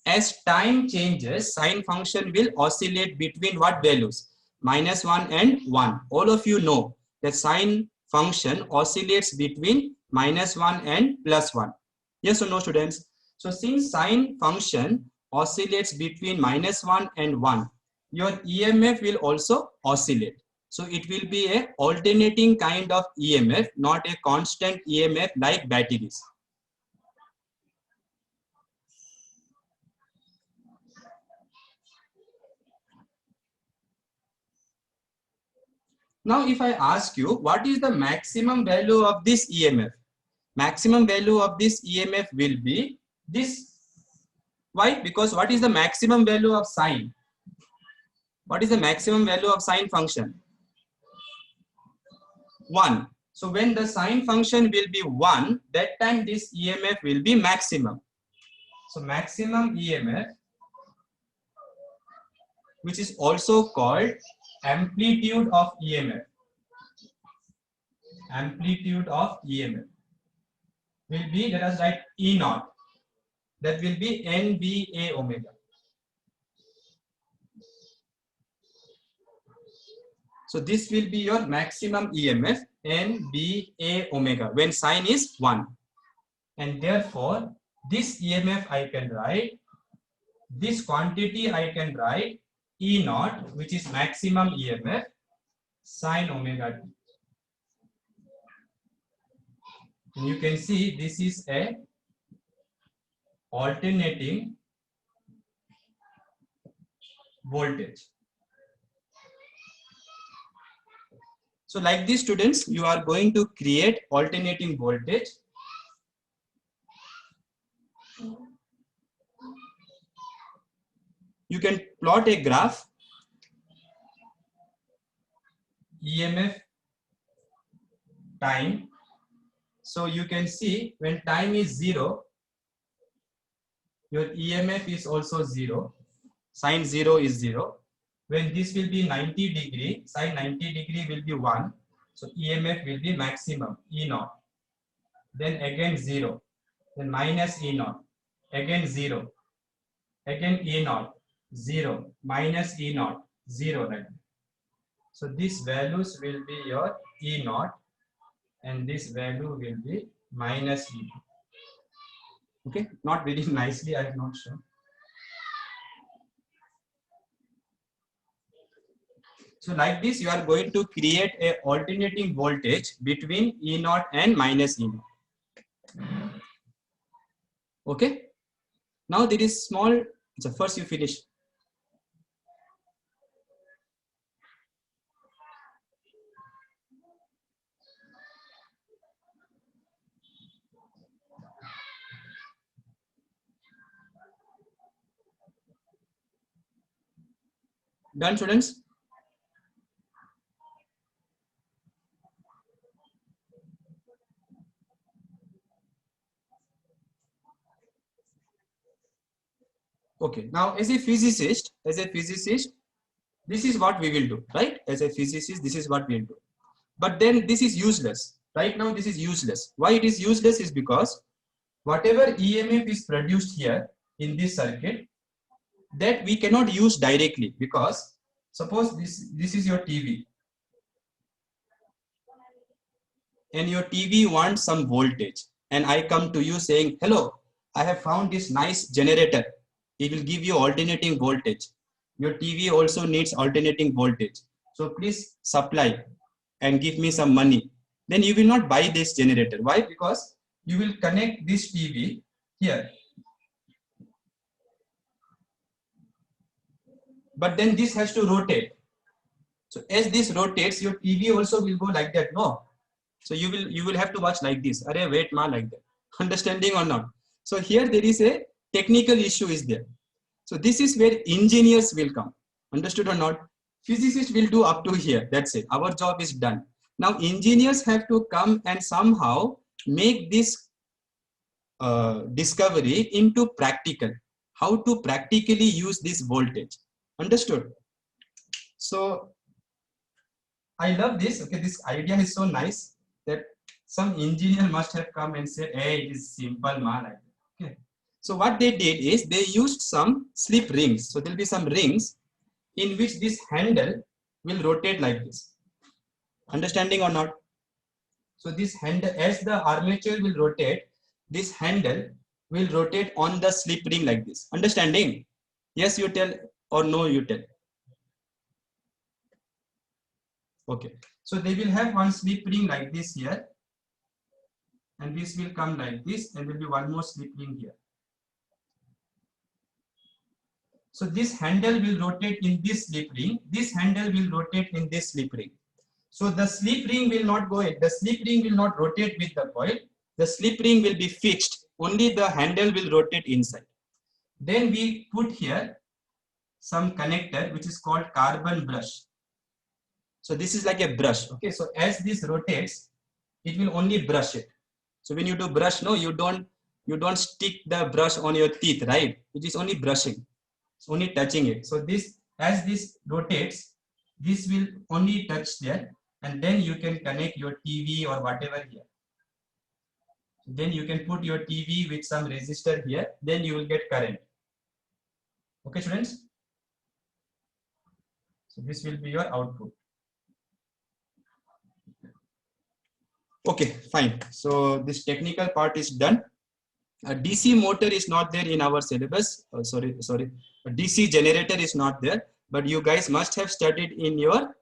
As time changes, sine function will oscillate between what values? -1 and 1. All of you know that sine function oscillates between -1 and +1. Yes or no, students? So since sine function oscillates between -1 and 1, your EMF will also oscillate. So it will be a alternating kind of EMF, not a constant EMF like batteries. Now, if I ask you, what is the maximum value of this EMF? Maximum value of this EMF will be this. Why? Because what is the maximum value of sine? What is the maximum value of sine function? 1. So when the sine function will be 1, that time this EMF will be maximum. So maximum EMF, which is also called amplitude of EMF. Amplitude of EMF will be, let us write E naught. That will be NBA omega. So this will be your maximum EMF NBA omega when sine is 1. And therefore, this EMF I can write, this quantity I can write E naught, which is maximum EMF sine omega t. And you can see this is a alternating voltage. So like these students, you are going to create alternating voltage. You can plot a graph, EMF time. So you can see when time is 0, your EMF is also 0. Sine 0 is 0. When this will be 90 degree, sine 90 degree will be 1. So EMF will be maximum, E naught. Then again 0. Then minus E naught. Again 0. Again E naught. 0. Minus E naught. 0. Right? So these values will be your E naught. And this value will be minus E. Okay, not very nicely, I have not shown. So like this, you are going to create a alternating voltage between E naught and minus E naught. Okay. Now there is small, so first you finish. Done, students? Okay, now as a physicist, this is what we will do, right? As a physicist, this is what we will do. But then this is useless. Right now, this is useless. Why it is useless is because whatever EMF is produced here in this circuit, that we cannot use directly, because suppose this is your TV. And your TV wants some voltage. And I come to you saying, hello, I have found this nice generator. It will give you alternating voltage. Your TV also needs alternating voltage. So please supply and give me some money. Then you will not buy this generator. Why? Because you will connect this TV here. But then this has to rotate. So as this rotates, your TV also will go like that. No. So you will have to watch like this. Arey, wait ma, like that. Understanding or not? So here there is a technical issue is there. So this is where engineers will come. Understood or not? Physicists will do up to here. That's it. Our job is done. Now engineers have to come and somehow make this discovery into practical. How to practically use this voltage. Understood? So I love this. Okay, this idea is so nice that some engineer must have come and said, hey, it is simple, man. Okay. So what they did is they used some slip rings. So there'll be some rings in which this handle will rotate like this. Understanding or not? So this handle, as the armature will rotate, this handle will rotate on the slip ring like this. Understanding? Yes, you tell, or no, you tell. Okay. So they will have one slip ring like this here. And this will come like this, and there will be one more slip ring here. So this handle will rotate in this slip ring. This handle will rotate in this slip ring. So the slip ring will not go in. The slip ring will not rotate with the coil. The slip ring will be fixed. Only the handle will rotate inside. Then we put here some connector which is called carbon brush. So this is like a brush. Okay. So as this rotates, it will only brush it. So when you do brush, no, you don't stick the brush on your teeth, right? It is only brushing. It's only touching it. So this, as this rotates, this will only touch there, and then you can connect your TV or whatever here. Then you can put your TV with some resistor here, then you will get current. Okay, students? So this will be your output. Okay, fine. So this technical part is done. A DC motor is not there in our syllabus. Sorry. A DC generator is not there, but you guys must have studied in your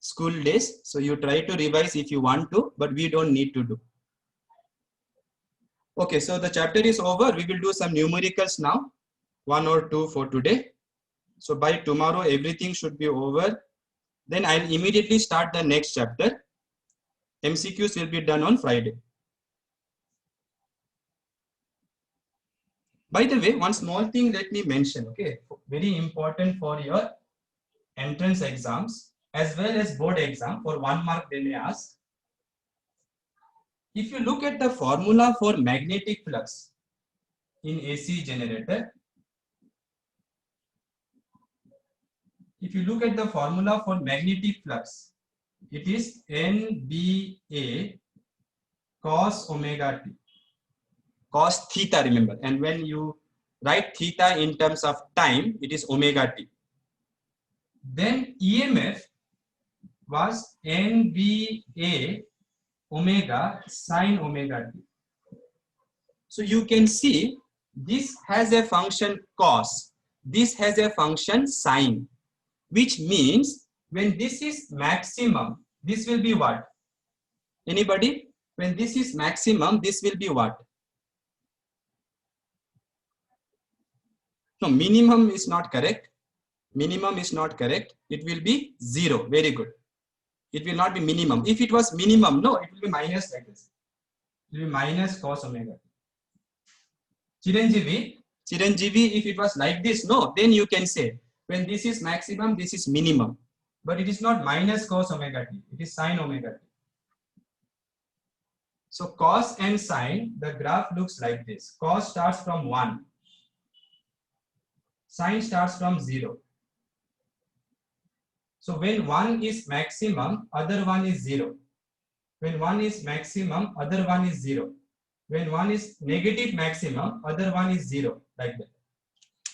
school days. So you try to revise if you want to, but we don't need to do. Okay, so the chapter is over. We will do some numericals now, 1 or 2 for today. So by tomorrow, everything should be over. Then I'll immediately start the next chapter. MCQs will be done on Friday. By the way, one small thing let me mention, okay, very important for your entrance exams as well as board exam. For 1 mark they may ask. If you look at the formula for magnetic flux in AC generator, if you look at the formula for magnetic flux, it is NBA cos omega t. Cos theta, remember, and when you write theta in terms of time, it is omega t. Then EMF was NBA omega sine omega t. So you can see this has a function cos, this has a function sine, which means when this is maximum, this will be what? Anybody? When this is maximum, this will be what? No, minimum is not correct. Minimum is not correct. It will be 0. Very good. It will not be minimum. If it was minimum, no, it will be minus like this. It will be minus cos omega. Chiranjeevi, if it was like this, no, then you can say when this is maximum, this is minimum. But it is not minus cos omega t. It is sine omega t. So cos and sine, the graph looks like this. Cos starts from 1. Sine starts from 0. So when 1 is maximum, other one is 0. When 1 is maximum, other one is 0. When 1 is negative maximum, other one is 0, like that.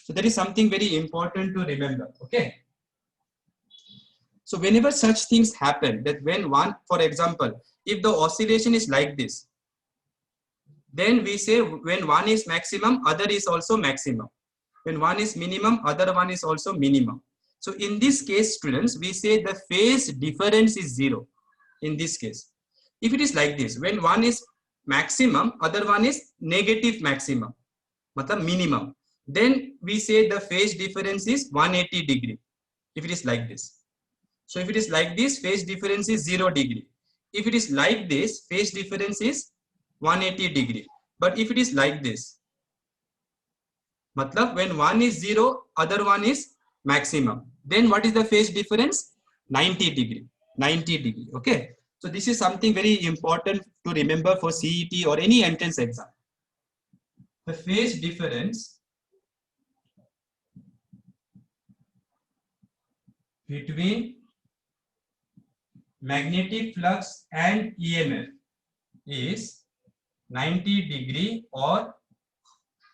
So that is something very important to remember. Okay. So whenever such things happen, that when one, for example, if the oscillation is like this, then we say when 1 is maximum, other is also maximum. When 1 is minimum, other one is also minimum. So in this case, students, we say the phase difference is 0 in this case. If it is like this, when 1 is maximum, other one is negative maximum, matlab minimum, then we say the phase difference is 180 degree. If it is like this. So if it is like this, phase difference is 0 degree. If it is like this, phase difference is 180 degree. But if it is like this, Matlab when one is 0, other one is maximum. Then what is the phase difference? 90 degree. 90 degree. Okay. So this is something very important to remember for CET or any entrance exam. The phase difference between magnetic flux and EMF is 90 degree or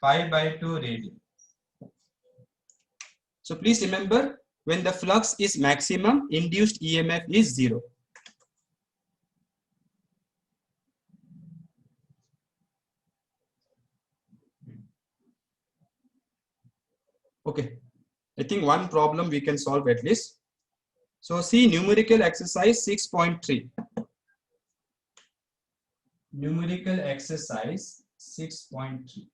pi by 2 radian. So please remember, when the flux is maximum, induced EMF is 0. Okay, I think one problem we can solve at least. So see numerical exercise 6.3. Numerical exercise 6.3.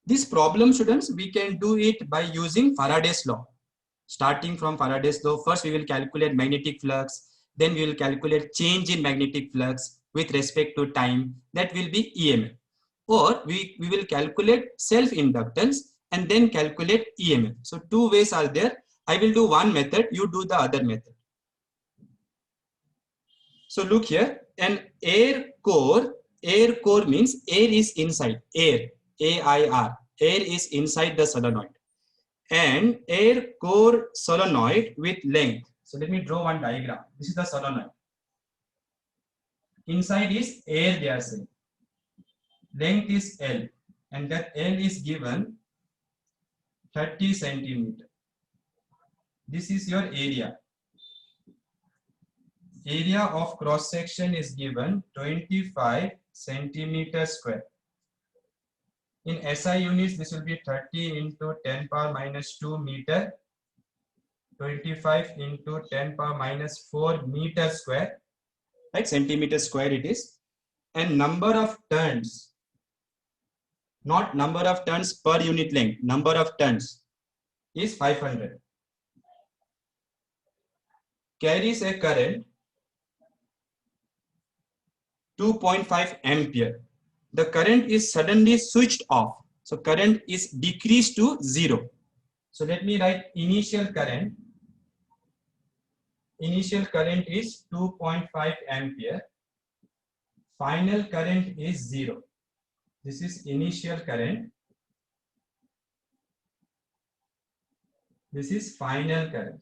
This problem, students, we can do it by using Faraday's law. Starting from Faraday's law, first we will calculate magnetic flux, then we will calculate change in magnetic flux with respect to time. That will be EMF. Or we will calculate self-inductance and then calculate EMF. So two ways are there. I will do one method, you do the other method. So look here, an air core means air is inside, air, A-I-R, air is inside the solenoid. And air core solenoid with length. So let me draw one diagram. This is the solenoid. Inside is air, they are saying. Length is L, and that L is given 30 centimeter. This is your area. Area of cross section is given 25 centimeter square. In SI units, this will be 30 into 10 power minus 2 meter, 25 into 10 power minus 4 meter square, right? Centimeter square it is. And number of turns, not number of turns per unit length, number of turns is 500. Carries a current 2.5 ampere. The current is suddenly switched off. So current is decreased to 0. So let me write initial current. Initial current is 2.5 ampere. Final current is 0. This is initial current. This is final current.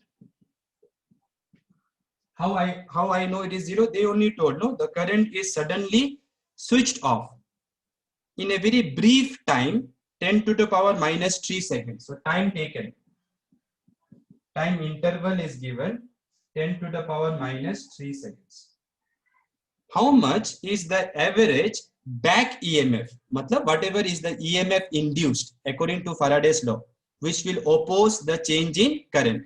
How I know it is 0? They only told, no, the current is suddenly switched off in a very brief time, 10 to the power minus 3 seconds. So time taken, time interval is given 10 to the power minus 3 seconds. How much is the average back EMF? Matlab whatever is the EMF induced according to Faraday's law, which will oppose the change in current.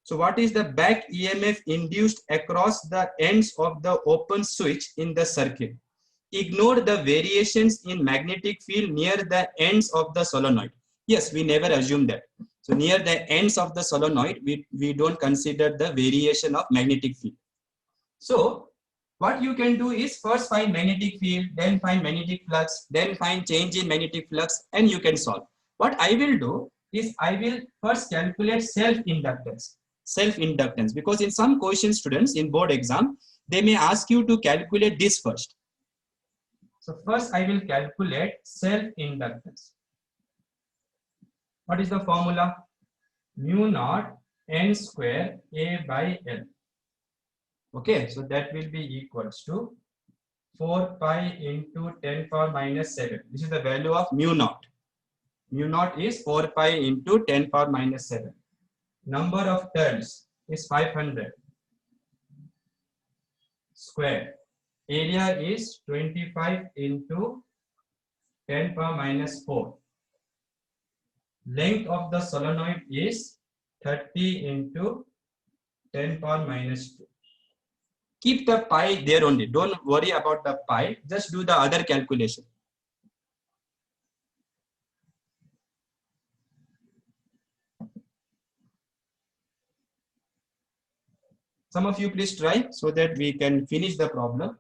So what is the back EMF induced across the ends of the open switch in the circuit? Ignore the variations in magnetic field near the ends of the solenoid. Yes, we never assume that. So near the ends of the solenoid, we don't consider the variation of magnetic field. So what you can do is first find magnetic field, then find magnetic flux, then find change in magnetic flux, and you can solve. What I will do is I will first calculate self-inductance. Self-inductance, because in some questions, students in board exam, they may ask you to calculate this first. So first I will calculate self-inductance. What is the formula? Mu naught n square A by L. Okay, so that will be equals to 4 pi into 10 power minus 7. This is the value of mu naught. Mu naught is 4 pi into 10 power minus 7. Number of turns is 500 square. Area is 25 into 10 power minus 4. Length of the solenoid is 30 into 10 power minus 2. Keep the pi there only. Don't worry about the pi. Just do the other calculation. Some of you please try so that we can finish the problem.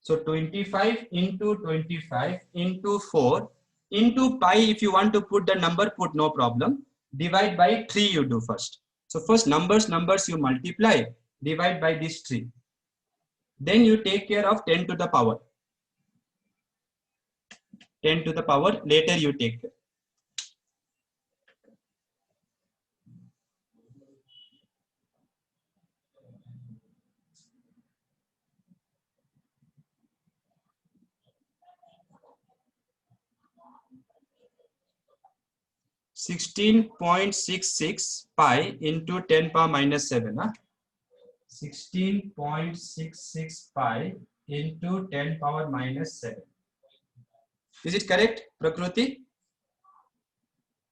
So 25 into 25 into 4 into pi. If you want to put the number, put, no problem. Divide by 3 you do first. So first numbers you multiply, divide by this 3. Then you take care of 10 to the power. 10 to the power, later you take care. (16.66 pi into 10 power minus 7). 16.66 pi into 10 power minus 7. Is it correct, Prakruti?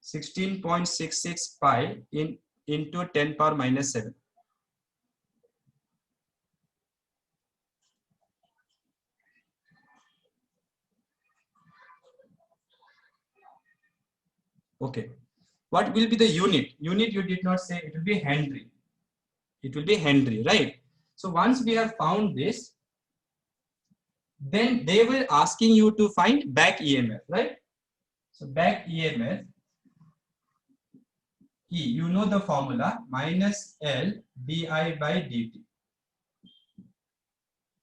16.66 pi into 10 power minus 7. Okay. What will be the unit? Unit you did not say, it will be Henry. It will be Henry, right? So once we have found this, then they will asking you to find back EMF, right? So back EMF, E, you know the formula, minus L di by dt.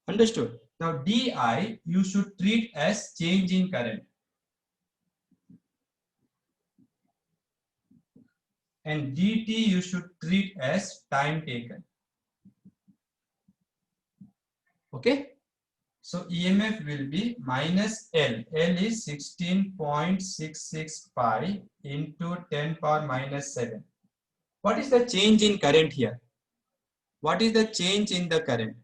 Understood? Now di you should treat as change in current. And dt you should treat as time taken. Okay? So EMF will be minus L. L is 16.66 pi into 10 power minus 7. What is the change in current here? What is the change in the current?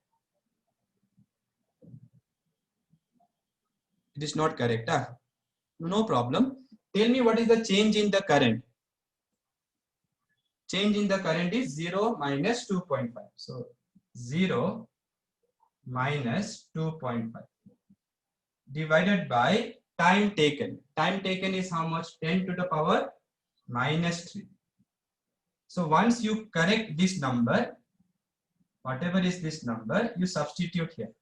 It is not correct. Huh? No problem. Tell me what is the change in the current? Change in the current is 0 minus 2.5. So 0 minus 2.5 divided by time taken. Time taken is how much? 10 to the power minus 3. So once you correct this number, whatever is this number, you substitute here.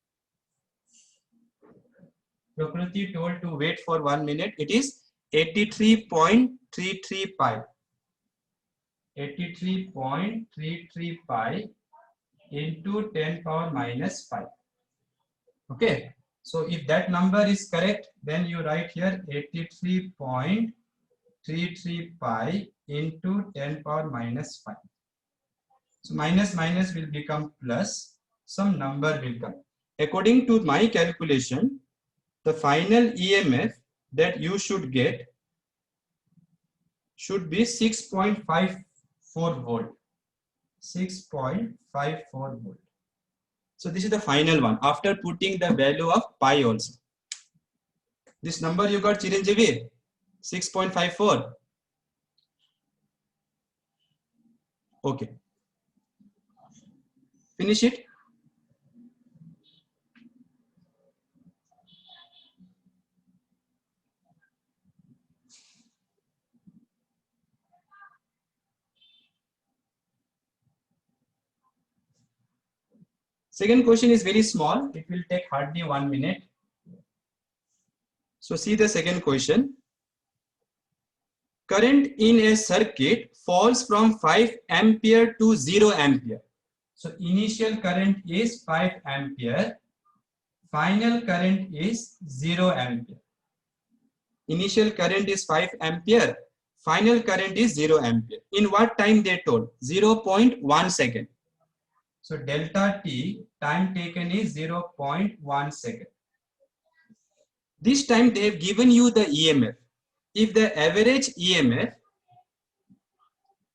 Prakruti told to wait for 1 minute. It is 83.33 pi. 83.33 pi into 10 power minus 5. Okay. So if that number is correct, then you write here 83.33 pi into 10 power minus 5. So minus minus will become plus, some number will come. According to my calculation, the final EMF that you should get should be 6.54 volt. 6.54 volt. So this is the final one after putting the value of pi also. This number you got, Chiranjeevi, 6.54. Okay. Finish it. Second question is very small. It will take hardly 1 minute. So see the second question. Current in a circuit falls from 5 ampere to 0 ampere. So initial current is 5 ampere. Final current is 0 ampere. Initial current is 5 ampere. Final current is 0 ampere. In what time they told? 0.1 second. So delta T, time taken is 0.1 second. This time they have given you the EMF. If the average EMF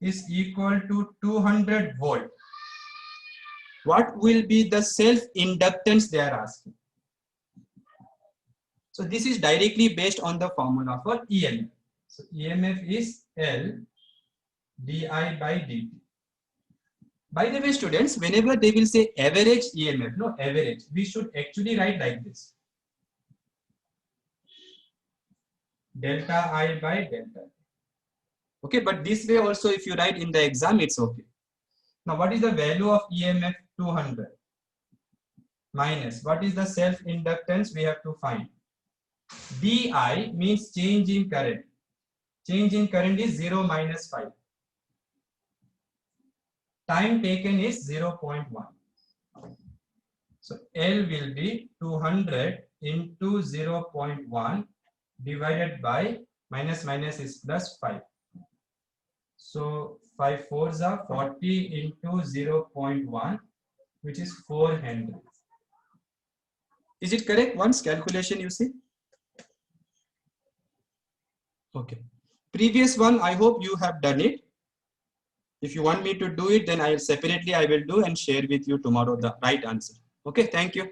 is equal to 200 volt, what will be the self-inductance they are asking? So this is directly based on the formula for EMF. So EMF is L di by dt. By the way, students, whenever they will say average EMF, no average, we should actually write like this. Delta I by delta. Okay, but this way also if you write in the exam, it's okay. Now what is the value of EMF 200? minus, what is the self inductance we have to find? Di means change in current. Change in current is 0 minus 5. Time taken is 0.1. So L will be 200 into 0.1 divided by minus minus is plus 5. So 5 fours are 40 into 0.1, which is 400. Is it correct? Once calculation you see? Okay. Previous one, I hope you have done it. If you want me to do it, then I will do and share with you tomorrow the right answer. Okay, thank you.